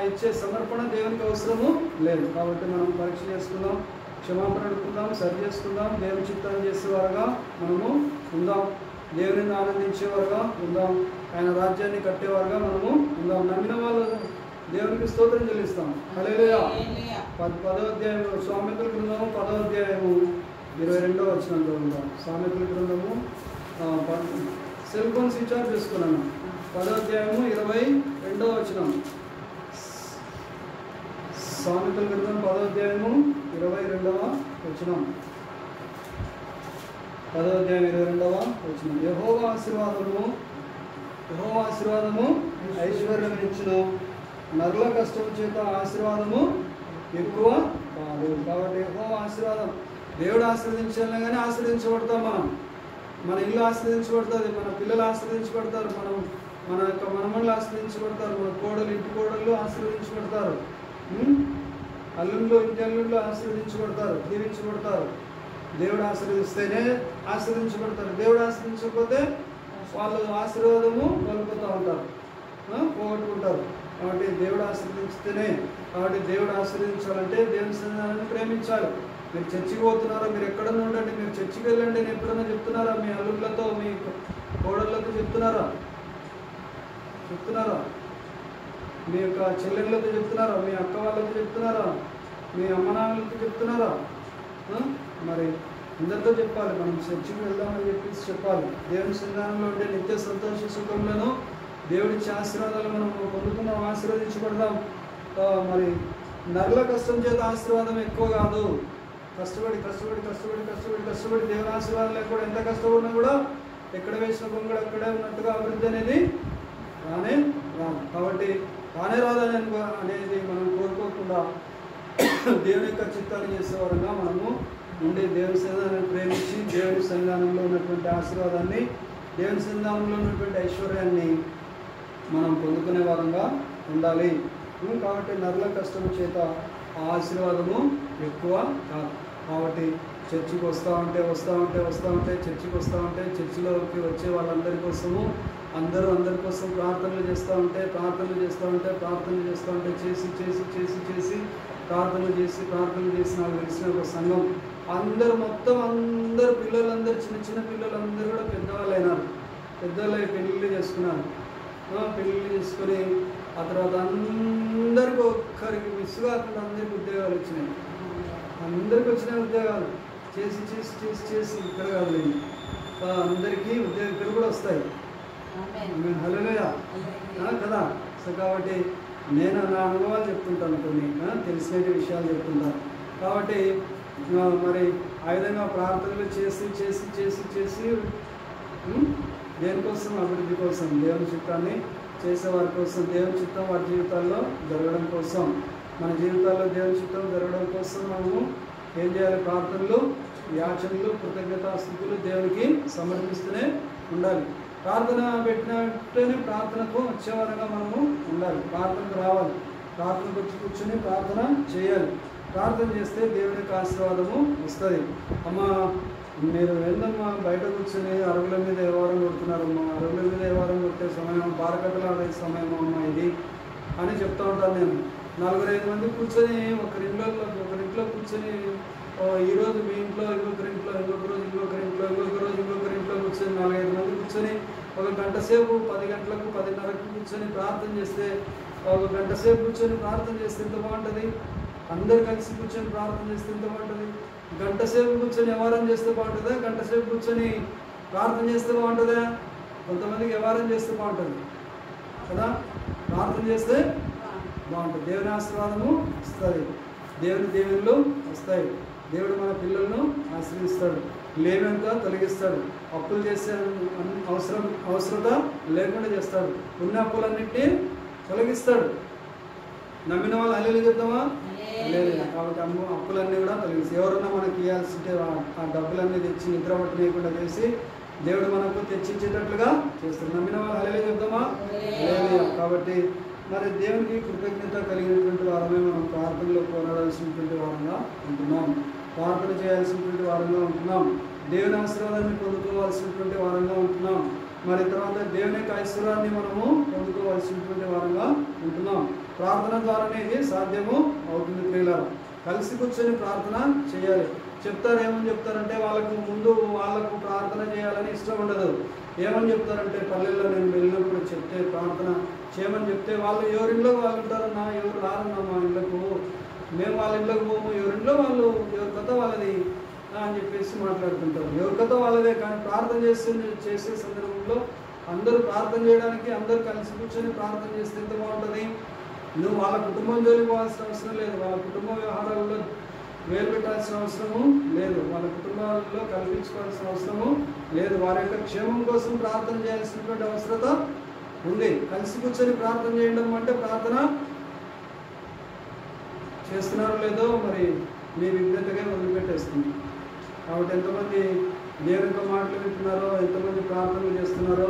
ఇచ్చే సమర్పణ దేవునికి అవసరము లేదు. కాబట్టి మనం పరీక్ష చేసుకుందాం, క్షమాపణ అడుగుకుందాం, సరి చేసుకుందాం, దేవుని చిత్తాన్ని చేసేవారుగా మనము ఉందాం, దేవుని ఆనందించేవారుగా ఉందాం, ఆయన రాజ్యాన్ని కట్టేవారుగా మనము ఉందాం. నమ్మిన వాళ్ళు దేవునికి స్తోత్రం చెల్లిస్తాం. హల్లెలూయా. 10వ అధ్యాయం సామెతల గ్రంథము 10వ అధ్యాయము 22వ వచనంలో ఉందాం. సామెతల గ్రంథము సెల్ ఫోన్ స్విచ్ ఆఫ్ చేసుకున్నాను. 10వ అధ్యాయము 22వ వచనం. సామెతల గ్రంథం 10వ అధ్యాయము 22వ వచనం. 10వ అధ్యాయం 22వ వచనం. యెహోవా ఆశీర్వాదము ఐశ్వర్యం ఇచ్చును, నరుల కష్టం చేత ఆశీర్వాదము ఎక్కువ కాదు. కాబట్టి యెహోవా ఆశీర్వాదం, దేవుడు ఆశీర్వదించాలనే కానీ ఆశీర్వదించబడతాం మనం. మన ఇల్లు ఆశీర్వదించబడుతుంది, మన పిల్లలు ఆశీర్వదించబడతారు, మన యొక్క మనమళ్ళు ఆశీర్వదించబడతారు, మన కోడలు ఇంటి కోడళ్ళు ఆశీర్వదించబడతారు, అల్లుళ్ళు ఇంటి అల్లుళ్ళు ఆశీర్వదించబడతారు, దీవించబడతారు. దేవుడు ఆశీర్వదిస్తేనే ఆశీర్వదించబడతారు. దేవుడు ఆశీర్వదించకపోతే వాళ్ళు ఆశీర్వాదము కోల్పోతూ ఉంటారు, పోగొట్టుకుంటారు. కాబట్టి దేవుడు ఆశీర్వదిస్తేనే, కాబట్టి దేవుడు ఆశీర్వదించాలంటే దేవుని సన్నిధానాన్ని ప్రేమించాలి. మీరు చర్చికి పోతున్నారా, మీరు ఎక్కడన్నా ఉండండి, మీరు చర్చికి వెళ్ళండి అని ఎప్పుడన్నా చెప్తున్నారా? మీ అల్లుళ్ళతో మీ కోడళ్ళతో చెప్తున్నారా? మీ యొక్క చెల్లెళ్ళతో చెప్తున్నారా? మీ అక్క వాళ్ళతో చెప్తున్నారా? మీ అమ్మనాన్నలతో చెప్తున్నారా? మరి అందరితో చెప్పాలి. మనం చర్చికి వెళ్దామని చెప్పేసి చెప్పాలి. దేవుని సన్నిధానంలో ఉండే నిత్య సంతోష సుఖంలోనూ దేవుడిచ్చే ఆశీర్వాదాలు మనం పొందుకున్నాం, ఆశీర్వదించబడదాం. మరి నరుల కష్టం చేత ఆశీర్వాదం ఎక్కువ కాదు. కష్టపడి దేవుని ఆశీర్వాదం లేకుండా ఎంత కష్టపడినా కూడా ఎక్కడ వేసిన బొంగుడు అక్కడే ఉన్నట్టుగా అభివృద్ధి అనేది రానే రాదు. కాబట్టి రానే రాదని అనేది మనం కోరుకోకుండా దేవుని యొక్క చిత్తాన్ని చేసేవారుగా మనము ఉండి దేవుని సన్నిధానాన్ని ప్రేమించి దేవుని సన్నిధానంలో ఉన్నటువంటి ఆశీర్వాదాన్ని, దేవుని సన్నిధానంలో ఉన్నటువంటి ఐశ్వర్యాన్ని మనం పొందుకునే వారంగా ఉండాలి. కాబట్టి నరుల కష్టం చేత ఆ ఆశీర్వాదము ఎక్కువ కాదు. కాబట్టి చర్చికి వస్తూ ఉంటే చర్చికి వస్తూ ఉంటే చర్చిలోకి వచ్చే వాళ్ళందరి కోసము అందరి కోసం ప్రార్థనలు చేస్తూ ఉంటే చేసి ప్రార్థనలు చేసి నాకు తెలిసిన ఒక సంఘం అందరు పిల్లలందరూ చిన్న పిల్లలందరూ కూడా పెద్దవాళ్ళు అయినారు. పెద్దవాళ్ళు పెళ్ళిళ్ళు చేసుకున్నారు. పెళ్ళిళ్ళు చేసుకొని ఆ తర్వాత అందరికీ ఒక్కరికి మిస్ కాకుండా అందరికీ ఉద్యోగాలు వచ్చినాయి. అందరికి వచ్చిన ఉద్యోగాలు చేసి ఇక్కడ కాదు, అందరికీ ఉద్యోగం ఇక్కడ కూడా వస్తాయి. హల్లెలూయా కదా. సో కాబట్టి నేను నా అనుభవాలు చెప్తుంటాను, కొన్ని తెలిసిన విషయాలు చెప్తుంటాను. కాబట్టి మరి ఆ విధంగా ప్రార్థనలు చేసి దేనికోసం? అభివృద్ధి కోసం, దేవుని చిత్తాన్ని చేసేవారి కోసం, దేవుని చిత్తం వారి జీవితాల్లో జరగడం కోసం, మన జీవితాల్లో దేవుని చిత్తం జరగడం కోసం మనము ఏం చేయాలి? ప్రార్థనలు, యాచనలు, కృతజ్ఞతాస్తుతులు దేవునికి సమర్పిస్తూనే ఉండాలి. ప్రార్థన పెట్టినట్టేనే ప్రార్థనకు వచ్చేవారుగా మనము ఉండాలి. ప్రార్థనకు రావాలి, ప్రార్థనకు వచ్చి కూర్చొని ప్రార్థన చేయాలి. ప్రార్థన చేస్తే దేవుని యొక్క ఆశీర్వాదము వస్తుంది. అమ్మ మీరు ఏందమ్మా బయట కూర్చొని అరుగుల మీద వ్యవహారం కొడుతున్నారమ్మా, అరుగుల మీద వ్యవహారం కొట్టే సమయం, బారకట్టలు ఆడే సమయం అమ్మా ఇది అని చెప్తూ ఉంటాను నేను. 4-5 మంది కూర్చొని ఒకరింట్లో కూర్చొని ఈరోజు మీ ఇంట్లో, ఇంకొక రోజు కూర్చొని 4-5 మంది కూర్చొని 1 గంట సేపు 10 గంటలకు 10:30కు కూర్చొని ప్రార్థన చేస్తే, 1 గంట సేపు కూర్చొని ప్రార్థన చేస్తే ఎంత బాగుంటుంది. అందరు కలిసి కూర్చొని ప్రార్థన చేస్తే ఎంత బాగుంటుంది. గంట సేపు కూర్చొని వ్యవహారం చేస్తే బాగుంటుందా? గంట సేపు కూర్చొని ప్రార్థన చేస్తే బాగుంటుందా? కొంతమందికి వ్యవహారం చేస్తే బాగుంటుంది కదా. ప్రార్థన చేస్తే బాగుంటుంది. దేవుని ఆశీర్వాదము వస్తుంది, దేవుని దీవెనలు వస్తాయి. దేవుడు మన పిల్లలను ఆశీర్వదిస్తాడు, లేనంత తొలగిస్తాడు, అప్పులు చేసే అవసరత లేకుండా చేస్తాడు, ఉన్న అప్పులన్నింటినీ తొలగిస్తాడు. నమ్మిన వాళ్ళు హల్లెలూయా చెప్తామా? లేదు. కాబట్టి అప్పులన్నీ కూడా తొలగిస్తాయి. ఎవరన్నా మనకి ఇవ్వాల్సింటే ఆ డబ్బులన్నీ తెచ్చి నిద్ర పట్టలేకుండా చేసి దేవుడు మనకు తెచ్చిచ్చేటట్లుగా చేస్తాడు. నమ్మిన వాళ్ళు హల్లెలూయా చెప్తామా? లేదు. కాబట్టి మరి దేవునికి కృతజ్ఞత కలిగినటువంటి వారమే మనం ప్రార్థనలో పోరాడాల్సినటువంటి వారంగా ఉంటున్నాం. ప్రార్థన చేయాల్సినటువంటి వారంగా ఉంటున్నాం. దేవుని ఆశీర్వాదాన్ని పొందుకోవాల్సినటువంటి వారంగా ఉంటున్నాం. మరి తర్వాత దేవుని యొక్క ఐశ్వర్యాన్ని మనము పొందుకోవాల్సినటువంటి వారంగా ఉంటున్నాం. ప్రార్థన ద్వారానే ఇది సాధ్యము అవుతుంది. ప్రియులారా, కలిసి కూర్చొని ప్రార్థన చేయాలి. చెప్తారు, ఏమని చెప్తారంటే వాళ్ళకు ప్రార్థన చేయాలని ఇష్టం ఉండదు. ఏమని చెప్తారంటే పల్లెల్లో నేను వెళ్ళినప్పుడు చెప్తే ప్రార్థన చేయమని చెప్తే వాళ్ళు ఎవరింట్లో వాళ్ళు ఉంటారన్నా, ఎవరు రారన్నా మా ఇళ్ళకు, మేము వాళ్ళ ఇళ్ళకు పోము, ఎవరింట్లో వాళ్ళు ఎవరి కథ వాళ్ళది అని చెప్పేసి మాట్లాడుతుంటారు. ఎవరి కథ వాళ్ళదే. కానీ ప్రార్థన చేసే సందర్భంలో అందరూ ప్రార్థన చేయడానికి అందరూ కలిసి కూర్చొని ప్రార్థన చేస్తే ఎంత బాగుంటుంది. నువ్వు వాళ్ళ కుటుంబం జోలికి పోవాల్సిన అవసరం లేదు. వాళ్ళ కుటుంబ వ్యవహారాల్లో వేలు పెట్టాల్సిన అవసరము లేదు. వాళ్ళ కుటుంబాల్లో కల్పించుకోవాల్సిన అవసరము లేదు. వారి యొక్క క్షేమం కోసం ప్రార్థన చేయాల్సినటువంటి అవసరత ఉంది. కలిసి కూర్చొని ప్రార్థన చేయడం అంటే ప్రార్థన చేస్తున్నారో లేదో మరి మీ విజ్ఞతగా వదిలిపెట్టేస్తుంది. కాబట్టి ఎంతమంది దేవుని యొక్క మాటలు వింటున్నారో, ఎంతమంది ప్రార్థనలు చేస్తున్నారో,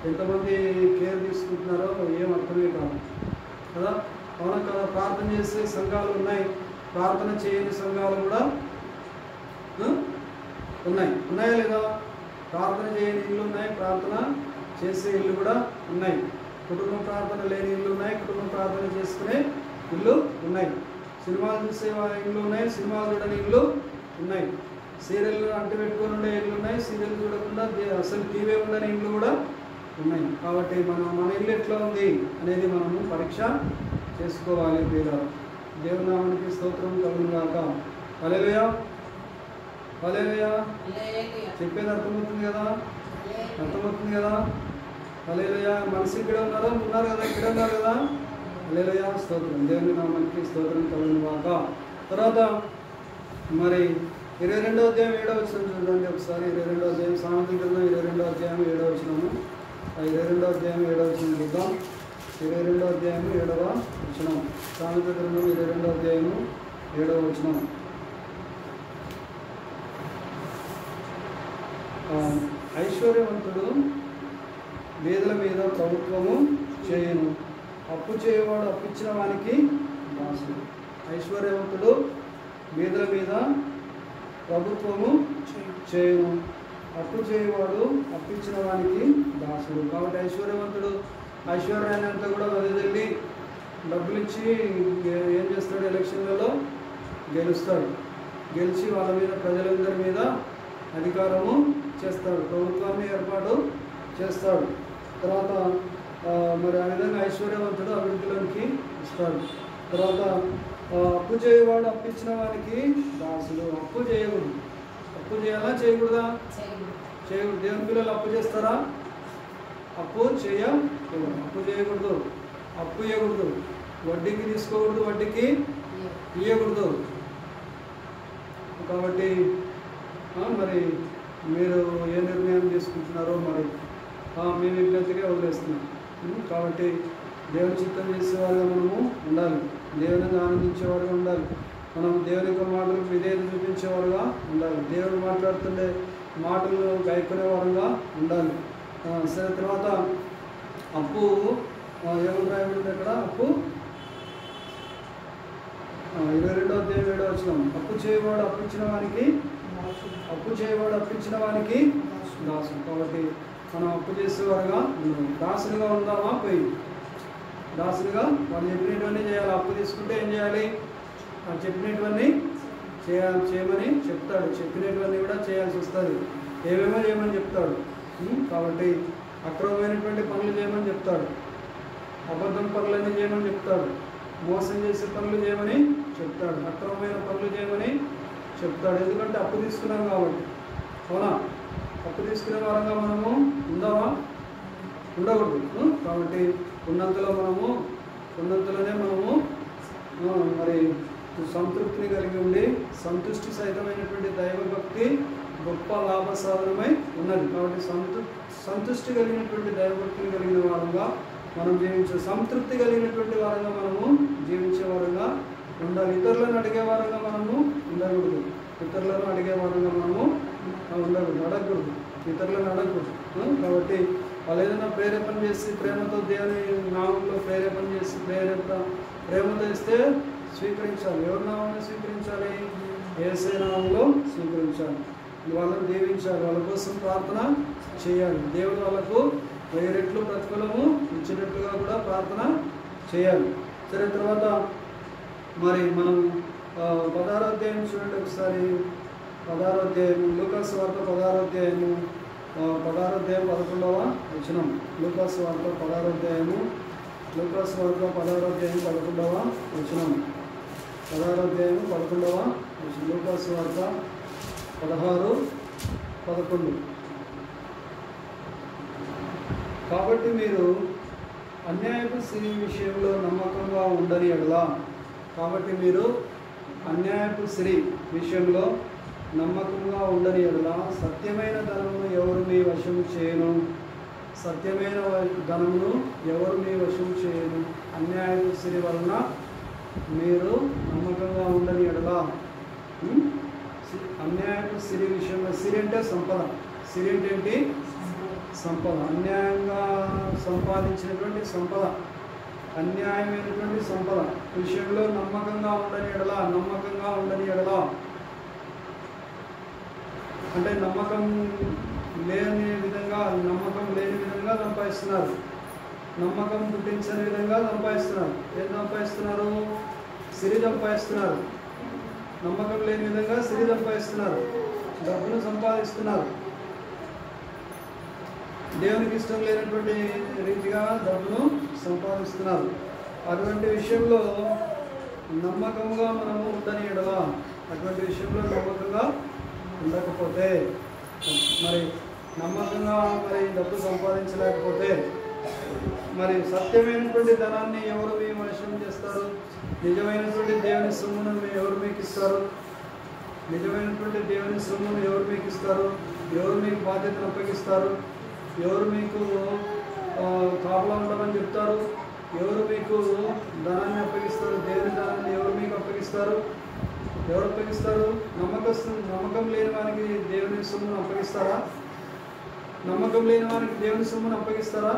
ఎంతమంది కేర్ తీసుకుంటున్నారో ఏం అర్థమే కాదు కదా. అవునా కదా. ప్రార్థన చేసే సంఘాలు ఉన్నాయి, ప్రార్థన చేయని సంఘాలు కూడా ఉన్నాయా లేదా? ప్రార్థన చేయని ఇల్లు ఉన్నాయి, ప్రార్థన చేసే ఇల్లు కూడా ఉన్నాయి. కుటుంబ ప్రార్థన లేని ఇల్లు ఉన్నాయి, కుటుంబ ప్రార్థన చేసుకునే ఇల్లు ఉన్నాయి. సినిమాలు చూసే ఇల్లు ఉన్నాయి, సినిమాలు చూడని ఇల్లు ఉన్నాయి. సీరియల్ అంటు పెట్టుకొని ఉండే ఇల్లు ఉన్నాయి, సీరియల్ చూడకుండా అసలు టీవీ ఉండని ఇల్లు కూడా ఉన్నాయి. కాబట్టి మన ఇల్లు ఎట్లా ఉంది అనేది మనము పరీక్ష చేసుకోవాలి. ప్రియులారా, దేవుని నామానికి స్తోత్రం కలుగును గాక. హల్లెలూయా, హల్లెలూయా. చెప్పేది అర్థమవుతుంది కదా, అర్థమవుతుంది కదా. హల్లెలూయా. మనసు ఇక్కడ ఉన్నారు కదా, ఇక్కడ ఉన్నారు కదా. హల్లెలూయా, స్తోత్రం. దేవుని నామానికి స్తోత్రం కలుగును గాక. తర్వాత మరి 22వ అధ్యాయం 7వ వచనం చూడండి ఒకసారి. 22వ అధ్యాయం సామెతల గ్రంథం 22వ అధ్యాయం 7వ వచనము. 22వ అధ్యాయం 7వ వచనం చూద్దాం. 22వ అధ్యాయం 7వ వచనం. సామెతల గ్రంథం 22వ అధ్యాయము 7వ వచనం. ఐశ్వర్యవంతుడు బీదల మీద ప్రభుత్వము చేయను, అప్పు చేయవాడు అప్పిచ్చిన వానికి దాసుడు. ఐశ్వర్యవంతుడు బీదల మీద ప్రభుత్వము చేయను, అప్పు చేయవాడు అప్పిచ్చిన వానికి దాసుడు. కాబట్టి ఐశ్వర్యవంతుడు ఐశ్వర్యాన్ని అంతా కూడా వదిలి డబ్బులు ఇచ్చి ఏం చేస్తాడు? ఎలక్షన్లలో గెలుస్తాడు. గెలిచి వాళ్ళ మీద ప్రజలందరి మీద అధికారము చేస్తాడు, ప్రభుత్వాన్ని ఏర్పాటు చేస్తాడు. తర్వాత మరి ఆ విధంగా ఐశ్వర్యవంతుడు అభివృద్ధిలోనికి ఇస్తాడు. తర్వాత అప్పు చేయవాడు అప్పిచ్చిన వారికి దాసుడు. అప్పు చేయకూడదు. అప్పు చేయాలా చేయకూడదా? చేయకూడదు. దేవుని పిల్లలు అప్పు చేస్తారా? అప్పు చేయకూడదు. అప్పు చేయకూడదు, అప్పు ఇవ్వకూడదు, వడ్డీకి తీసుకోకూడదు, వడ్డీకి ఇవ్వకూడదు. కాబట్టి మరి మీరు ఏ నిర్ణయం తీసుకుంటున్నారో మరి మేము విజ్ఞతగా వదిలేస్తున్నాం. కాబట్టి దేవుని చిత్తం చేసేవారుగా మనము ఉండాలి, దేవుని ఆనందించేవారుగా ఉండాలి, మనం దేవుని యొక్క మాటలకు విధేయత చూపించేవారుగా ఉండాలి, దేవుడు మాట్లాడుతుండే మాటలు గాయకునే వారుగా ఉండాలి. సరే, తర్వాత అప్పు ఏమని రాయబడింది అక్కడ? అప్పు 22వ అధ్యాయం 7వ వచనం. అప్పు చేయవాడు అప్పిచ్చిన వానికి దాసుడు. కాబట్టి మనం అప్పు చేసేవారుగా ఉన్నాం. దాసునిగా ఉందామా? పోయి దాసునిగా వాళ్ళు చెప్పినటువన్నీ చేయాలి. అప్పు తీసుకుంటే ఏం చేయాలి? చెప్పినటువన్నీ చేయమని చెప్తాడు. చెప్పినటువన్నీ కూడా చేయాల్సి వస్తుంది. ఏమేమో చేయమని చెప్తాడు. కాబట్టి అక్రమమైనటువంటి పనులు చేయమని చెప్తాడు, అబద్ధం పనులన్నీ చేయమని చెప్తాడు, మోసం చేసే పనులు చేయమని చెప్తాడు, అక్రమమైన పనులు చేయమని చెప్తాడు. ఎందుకంటే అప్పు తీసుకున్నాం కాబట్టి. అవునా? అప్పు తీసుకునే వారంగా మనము ఉందామా? ఉండకూడదు. కాబట్టి ఉన్నంతలోనే మనము మరి సంతృప్తిని కలిగి ఉండి సంతుష్టి సహితమైనటువంటి దైవభక్తి గొప్ప లాభ సాధనమై ఉన్నది. కాబట్టి సంతృష్టి కలిగినటువంటి దైవభక్తిని కలిగిన వారంగా మనం సంతృప్తి కలిగినటువంటి వారంగా మనము జీవించే వారంగా ఉండాలి. ఇతరులను అడిగే వారంగా మనము ఉండకూడదు. ఇతరులను అడిగే వారంగా మనము అడగకూడదు. ఇతరులను అడగకూడదు. కాబట్టి వాళ్ళు ఏదైనా ప్రేరేపణ చేసి ప్రేమతో దేవుని నామంలో ప్రేరేపణ చేసి ప్రేమతో ఇస్తే స్వీకరించాలి. ఎవరి నామాన్ని స్వీకరించాలి? యేసయ్య నామములో స్వీకరించాలి. వాళ్ళని దీవించాలి, వాళ్ళ కోసం ప్రార్థన చేయాలి. దేవుడు వాళ్ళకు 1000 రెట్లు ప్రతిఫలము ఇచ్చినట్లుగా కూడా ప్రార్థన చేయాలి. సరే, తర్వాత మరి మనం 16వ అధ్యాయం చూడండి ఒకసారి. 16వ అధ్యాయం లూకాసు వార్త 16వ అధ్యాయము 16వ అధ్యాయం 11వ వచనం. లూకాసు వార్త 16వ అధ్యాయము లూకాసు వార్త 16వ అధ్యాయం 11వ వచనం. 16వ అధ్యాయం 11వ వచనం. లూకాసు వార్త 16:11. కాబట్టి మీరు అన్యాయపు స్త్రీ విషయంలో నమ్మకంగా ఉండని ఎడలా కాబట్టి మీరు అన్యాయపు స్త్రీ విషయంలో నమ్మకంగా ఉండని ఎడలా సత్యమైన ధనమును ఎవరు మీ వశము చేయను. సత్యమైన ధనమును ఎవరు మీ వశము చేయను. అన్యాయపు స్త్రీ వలన మీరు నమ్మకంగా ఉండని ఎడలా. అన్యాయపు స్త్రీ విషయంలో, స్త్రీ అంటే సంపద. స్త్రీ అంటే ఏంటి? సంపద. అన్యాయంగా సంపాదించినటువంటి సంపద, అన్యాయమైనటువంటి సంపద విషయంలో నమ్మకంగా ఉండని ఎడలా. నమ్మకంగా ఉండని ఎడలా అంటే నమ్మకం లేని విధంగా సంపాదిస్తున్నారు. నమ్మకం పుట్టించని విధంగా సంపాదిస్తున్నారు. ఏం సంపాదిస్తున్నారు? సిరి సంపాదిస్తున్నారు. నమ్మకం లేని విధంగా సిరి సంపాదిస్తున్నారు, డబ్బును సంపాదిస్తున్నారు. దేవునికి ఇష్టం లేనటువంటి రీతిగా డబ్బును సంపాదిస్తున్నారు. అటువంటి విషయంలో నమ్మకంగా మనము ఉండని ఎడలా. అటువంటి విషయంలో నమ్మకంగా ఉండకపోతే, మరి నమ్మకంగా డబ్బు సంపాదించలేకపోతే మరి సత్యమైనటువంటి ధనాన్ని ఎవరు మీ వశం చేస్తారు? నిజమైనటువంటి దేవుని సొమ్మును ఎవరు మీకు ఇస్తారు? నిజమైనటువంటి దేవుని సొమ్మును ఎవరు మీకు ఇస్తారు? ఎవరు మీకు బాధ్యతను అప్పగిస్తారు? ఎవరు మీకు కాపులా ఉండమని చెప్తారు? ఎవరు మీకు ధనాన్ని అప్పగిస్తారు? దేవుని ధనాన్ని ఎవరు మీకు అప్పగిస్తారు? ఎవరు అప్పగిస్తారు? నమ్మకం లేని వారికి దేవుని సొమ్మును అప్పగిస్తారా? నమ్మకం లేని వారికి దేవుని సొమ్మును అప్పగిస్తారా?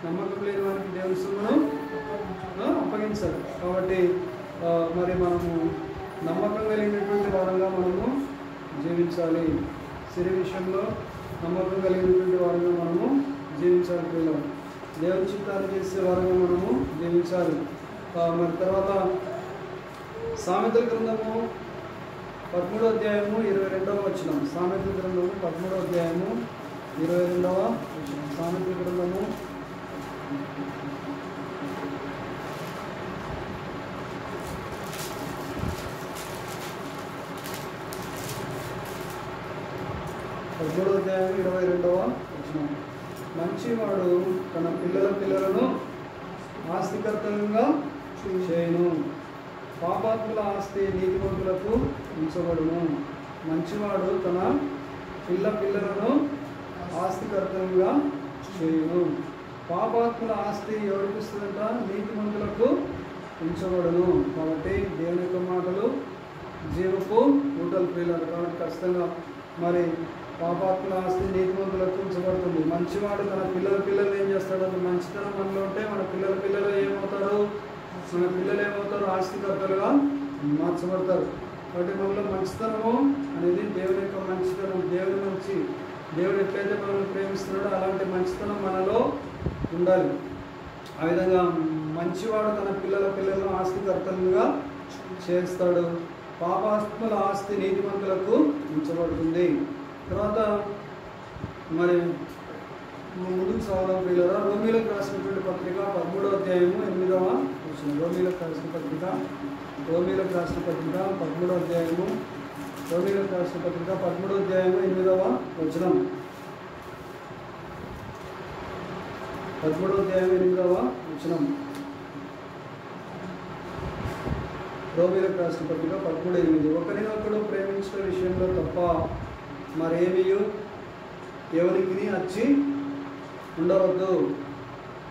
నమ్మకం లేని వారికి దేవుని సొమ్మును అప్పగించాలి. కాబట్టి మరి మనము నమ్మకం కలిగినటువంటి వారంగా మనము జీవించాలి. సిరి విషయంలో నమ్మకం కలిగినటువంటి వారంగా మనము జీవించాలి. పిల్లలు దేవుని చిత్తాన్ని చేసే వారంగా మనము జీవించాలి. మరి తర్వాత సామెతల గ్రంథము 13వ అధ్యాయము 22వ వచనం. సామెతల గ్రంథము 13వ అధ్యాయము 22వ వచనం. సామెతల గ్రంథము 13వ అధ్యాయం 22వ వచనం. మంచివాడు తన పిల్లలను ఆస్తికర్తలుగా చేయను, పాపాత్ముల ఆస్తి నీతిమంతులకు ఉంచబడును. మంచివాడు తన పిల్లలను ఆస్తికర్తలుగా చేయను, పాపాత్ముల ఆస్తి ఎవరికి ఇస్తుందంట? నీతిమంతులకు ఉంచబడును. కాబట్టి దేవుని యొక్క మాటలు జీవపు ఊటలు పిల్లలు. కాబట్టి ఖచ్చితంగా మరి పాపాత్ముల ఆస్తి నీతిమంతులకు ఉంచబడుతుంది. మంచివాడు తన పిల్లలు ఏం చేస్తాడు? మంచితనం మనలో ఉంటే మన పిల్లలు ఏమవుతారు? మన పిల్లలు ఏమవుతారు? ఆస్తికర్తలుగా మార్చబడతారు. కాబట్టి మనలో మంచితనము అనేది దేవుని యొక్క మంచితనం. దేవుడు ఎట్లయితే మనల్ని ప్రేమిస్తున్నాడో అలాంటి మంచితనం మనలో ఉండాలి. ఆ విధంగా మంచివాడు తన పిల్లలను ఆస్తికర్తలుగా చేస్తాడు, పాపాత్ముల ఆస్తి నీతిమంతులకు ఉంచబడుతుంది. తర్వాత మరి ముందుకు సాగుదాం పిల్లరా. రోమీలకు రాసినటువంటి పత్రిక 13వ అధ్యాయము 8వ వచనం. రోమీలకు రాసిన పత్రిక 13వ అధ్యాయము 8వ వచనం. 13వ అధ్యాయం 8వ వచనం. రోమీలకు రాసిన పత్రిక 13:8. ఒకరినొకడు ప్రేమించిన విషయంలో తప్ప మరేమీ ఎవరికి అచ్చి ఉండవద్దు.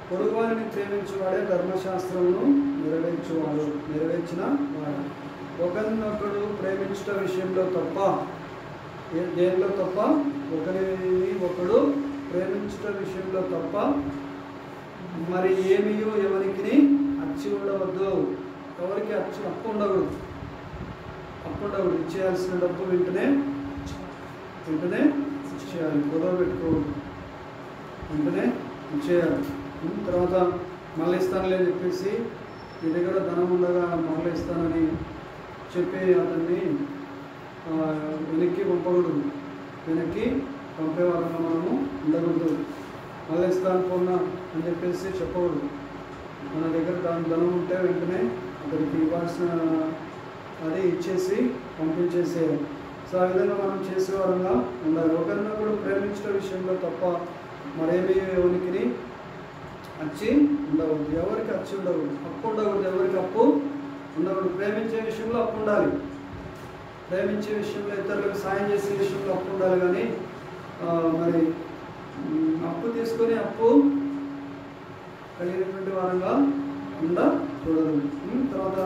పొరుగువారిని ప్రేమించువాడే ధర్మశాస్త్రమును నెరవేర్చిన వాడు. ఒకరినొకడు ప్రేమించిన విషయంలో తప్ప, దేనిలో తప్ప? ఒకరిని ఒకడు ప్రేమించిన విషయంలో తప్ప మరి ఏమీ ఎవరికి అచ్చి ఉండవద్దు. ఎవరికి అప్పు ఉండకూడదు. అప్పు ఉండకూడదు. ఇచ్చేయాల్సిన డబ్బు వెంటనే ఇచ్చేయాలి, గొడవ పెట్టుకోకూడదు, వెంటనే ఇచ్చేయాలి. తర్వాత మళ్ళీ ఇస్తానులే అని చెప్పేసి నీ దగ్గర ధనం ఉండగా మళ్ళీ ఇస్తానని చెప్పి అతన్ని వెనక్కి పంపకూడదు. వెనక్కి పంపే వారంగా మనము ఉండకూడదు. మళ్ళీ ఇస్తాను పోన్నా అని చెప్పేసి చెప్పకూడదు. మన దగ్గర ధనం ఉంటే వెంటనే అతనికి ఇవ్వాల్సిన అది ఇచ్చేసి పంపించేసేయాలి. సో ఆ విధంగా మనం చేసేవారంగా ఉండాలి. ఒకరినొకరు ప్రేమించిన విషయంలో తప్ప మరేమీ ఎవరికి అచ్చి ఉండకూడదు. ఎవరికి అచ్చి ఉండకూడదు, అప్పు ఉండకూడదు, ఎవరికి అప్పు ఉండకూడదు. ప్రేమించే విషయంలో అప్పు ఉండాలి, ప్రేమించే విషయంలో ఇతరులకు సాయం చేసే విషయంలో అప్పు ఉండాలి. కానీ మరి అప్పు తీసుకొని అప్పు కలిగినటువంటి వారంగా ఉండకూడదు. తర్వాత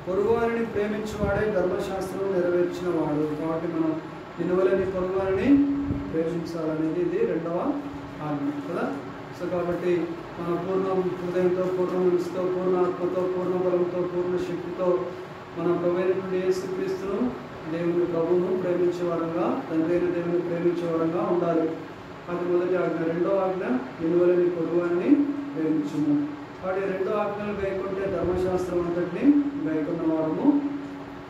పొరుగువారిని ప్రేమించేవాడే ధర్మశాస్త్రం నెరవేర్చిన వాడు. కాబట్టి మనం నిలువలేని పొరుగువారిని ప్రేమించాలనేది ఇది రెండవ ఆజ్ఞ కదా. సో కాబట్టి మన పూర్ణ హృదయంతో, పూర్ణ మనసుతో, పూర్ణ ఆత్మతో, పూర్ణ బలంతో, పూర్ణ శక్తితో మన ప్రభువైనటువంటి యేసుక్రీస్తును, దేవుని ప్రభువును ప్రేమించే వారంగా, తండ్రి అయిన దేవుని ప్రేమించే వారంగా ఉండాలి. అది మొదటి ఆజ్ఞ. రెండో ఆజ్ఞ నిలువలేని పొరుగువారిని ప్రేమించుము. వాటి రెండో ఆజ్ఞలు గైకుంటే ధర్మశాస్త్రం అంతటిని గైకున్న వారము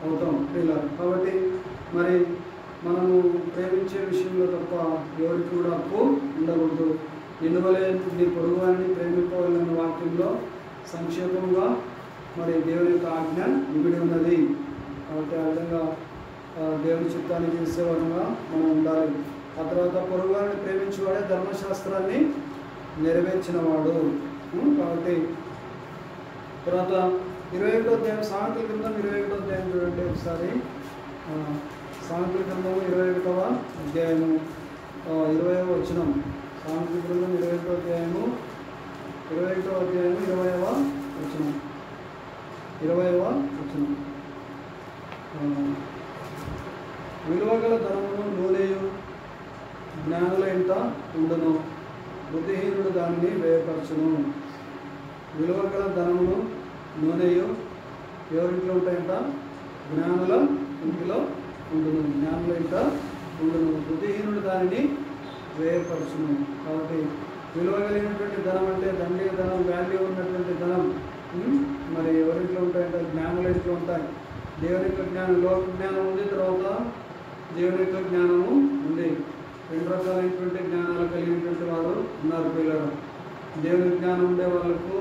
అవుతాం పిల్లలు. కాబట్టి మరి మనము ప్రేమించే విషయంలో తప్ప ఎవరికి కూడా అప్పు ఉండకూడదు. నిలువలేని పొరుగువారిని ప్రేమింపవాలన్న వాక్యంలో సంక్షేపంగా మరి దేవుని యొక్క ఆజ్ఞ ఇమిడి ఉన్నది. కాబట్టి ఆ విధంగా దేవుని చిత్తాన్ని చేసేవారుగా మనం ఉండాలి. ఆ తర్వాత పొరుగువారిని ప్రేమించేవాడే ధర్మశాస్త్రాన్ని నెరవేర్చిన వాడు. కాబట్టి తర్వాత 21వ అధ్యాయం, సామెతల గ్రంథం 21వ అధ్యాయం చూడండి ఒకసారి. సామెతల గ్రంథం 21వ అధ్యాయము 20వ వచనం. సామెతల గ్రంథం 21వ అధ్యాయము 20వ వచనం. 20వ వచనం. విలువగల ధనమును నూనెయు జ్ఞానుల ఇంట ఉండును, బుద్ధిహీనుడు దానిని వ్యయపరచును. విలువగల ధనమును నూనెయు ఎవరింట్లో ఉంటాయంట? జ్ఞానుల ఇంటిలో ఉండును, జ్ఞానుల ఇంట ఉండును, బుద్ధిహీనుడు దానిని వ్యయపరచును. కాబట్టి విలువ కలిగినటువంటి ధనం అంటే దండిగ ధనం, వాల్యూ ఉన్నటువంటి ధనం మరి ఎవరింట్లో ఉంటాయంటే జ్ఞానుల ఇంట్లో ఉంటాయి. దేవుని యొక్క జ్ఞానం, లోక జ్ఞానం ఉంది, తర్వాత దేవుని యొక్క జ్ఞానము ఉంది. రెండు రకాలైనటువంటి జ్ఞానాలు కలిగినటువంటి వారు ఉన్నారు పిల్లలు. దేవుని జ్ఞానం ఉండే వాళ్ళకు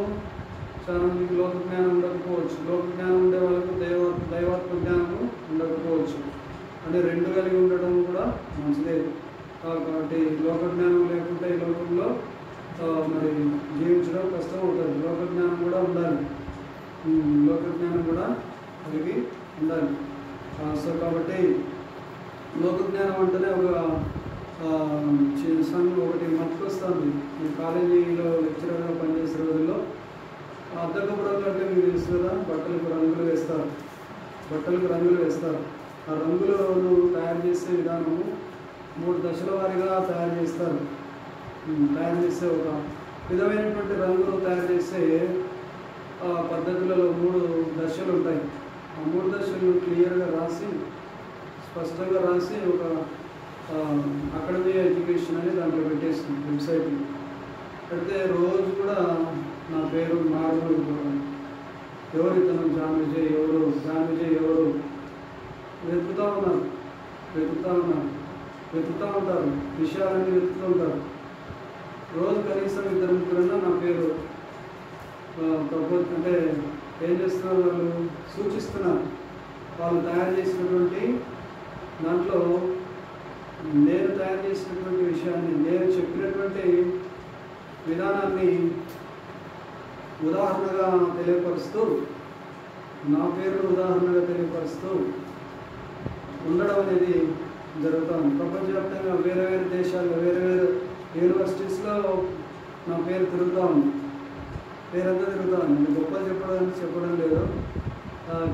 చాలా మందికి లోక జ్ఞానం ఉండకపోవచ్చు, లోక జ్ఞానం ఉండే వాళ్ళకు దైవాత్మ జ్ఞానము ఉండకపోవచ్చు. అంటే రెండు కలిగి ఉండడం కూడా మంచిదే. కాబట్టి లోక జ్ఞానం లేకుంటే ఈ లోకంలో మరి జీవించడం కష్టం అవుతుంది. లోక జ్ఞానం కూడా ఉండాలి, లోక జ్ఞానం కూడా కలిగి ఉండాలి. సో కాబట్టి లోక జ్ఞానం అంటేనే ఒక ఒకటి మర్చిపోస్తుంది. ఈ కాలేజీలో లెక్చరర్గా పనిచేసే రోజుల్లో అద్దకపు రంగులు అంటే మీకు తెలుసు కదా, బట్టలకు రంగులు వేస్తారు. ఆ రంగులను తయారు చేసే విధానము 3 దశల వారీగా తయారు చేస్తారు. తయారు చేసే ఒక విధమైనటువంటి రంగును తయారు చేసే పద్ధతులలో 3 దశలు ఉంటాయి. ఆ 3 దశలు క్లియర్గా రాసి, స్పష్టంగా రాసి ఒక అకాడమీ ఎడ్యుకేషన్ అని దాంట్లో పెట్టేస్తుంది వెబ్సైట్. పెడితే రోజు కూడా నా పేరు మారు, ఎవరు ఇతను, జాన్ విజయ్ ఎవరు వెతుకుతూ ఉంటారు, విషయాలన్నీ వెతుకుతూ ఉంటారు. రోజు కనీసం 2-3 నా పేరు అంటే ఏం చేస్తున్నారు, వాళ్ళు సూచిస్తున్నారు. వాళ్ళు తయారు చేసినటువంటి దాంట్లో నేను తయారు చేసినటువంటి విషయాన్ని, నేను చెప్పినటువంటి విధానాన్ని ఉదాహరణగా తెలియపరుస్తూ, నా పేరును ఉదాహరణగా తెలియపరుస్తూ ఉండడం అనేది జరుగుతుంది. ప్రపంచవ్యాప్తంగా వేరే దేశాల్లో, వేరే యూనివర్సిటీస్లో నా పేరు తిరుగుతూ ఉంది, పేరంతా తిరుగుతూ ఉంది. గొప్ప చెప్పడం లేదు,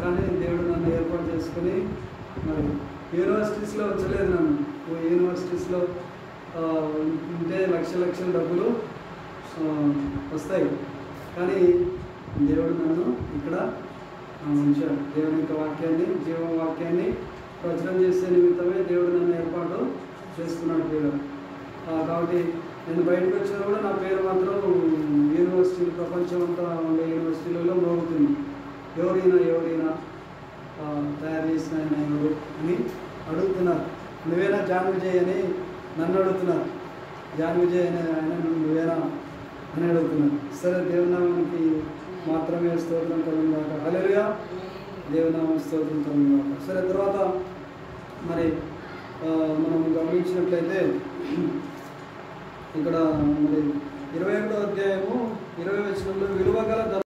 కానీ దేవుడు నన్ను ఏర్పాటు చేసుకుని మరి యూనివర్సిటీస్లో వచ్చలేదు. నన్ను యూనివర్సిటీస్లో ఉంటే లక్షల డబ్బులు వస్తాయి, కానీ దేవుడు నన్ను ఇక్కడ ఉంచాడు. దేవుని యొక్క వాక్యాన్ని, జీవం వాక్యాన్ని ప్రచురం చేసే నిమిత్తమే దేవుడు నన్ను ఏర్పాటు చేసుకున్నాడు పిల్లలు. కాబట్టి నేను బయటకు వచ్చినా కూడా నా పేరు మాత్రం యూనివర్సిటీ, ప్రపంచం అంతా ఉండే యూనివర్సిటీలలో మోగుతుంది. ఎవరైనా తయారు చేసిన ఆయన ఎవరు అని అడుగుతున్నారు. నువ్వేనా జాన్ విజయ్ అని నన్ను అడుగుతున్నారు. జాన్ విజయ్ అనే ఆయన నువ్వేనా అని అడుగుతున్నారు. సరే, దేవునామానికి మాత్రమే స్తోత్రం కలుగుగాక. హల్లెలూయా, దేవునామం స్తోత్రం కలుగుగాక. సరే, తర్వాత మరి మనం గమనించినట్లయితే ఇక్కడ మరి 21వ అధ్యాయము 20వ వచనంలో విలువగల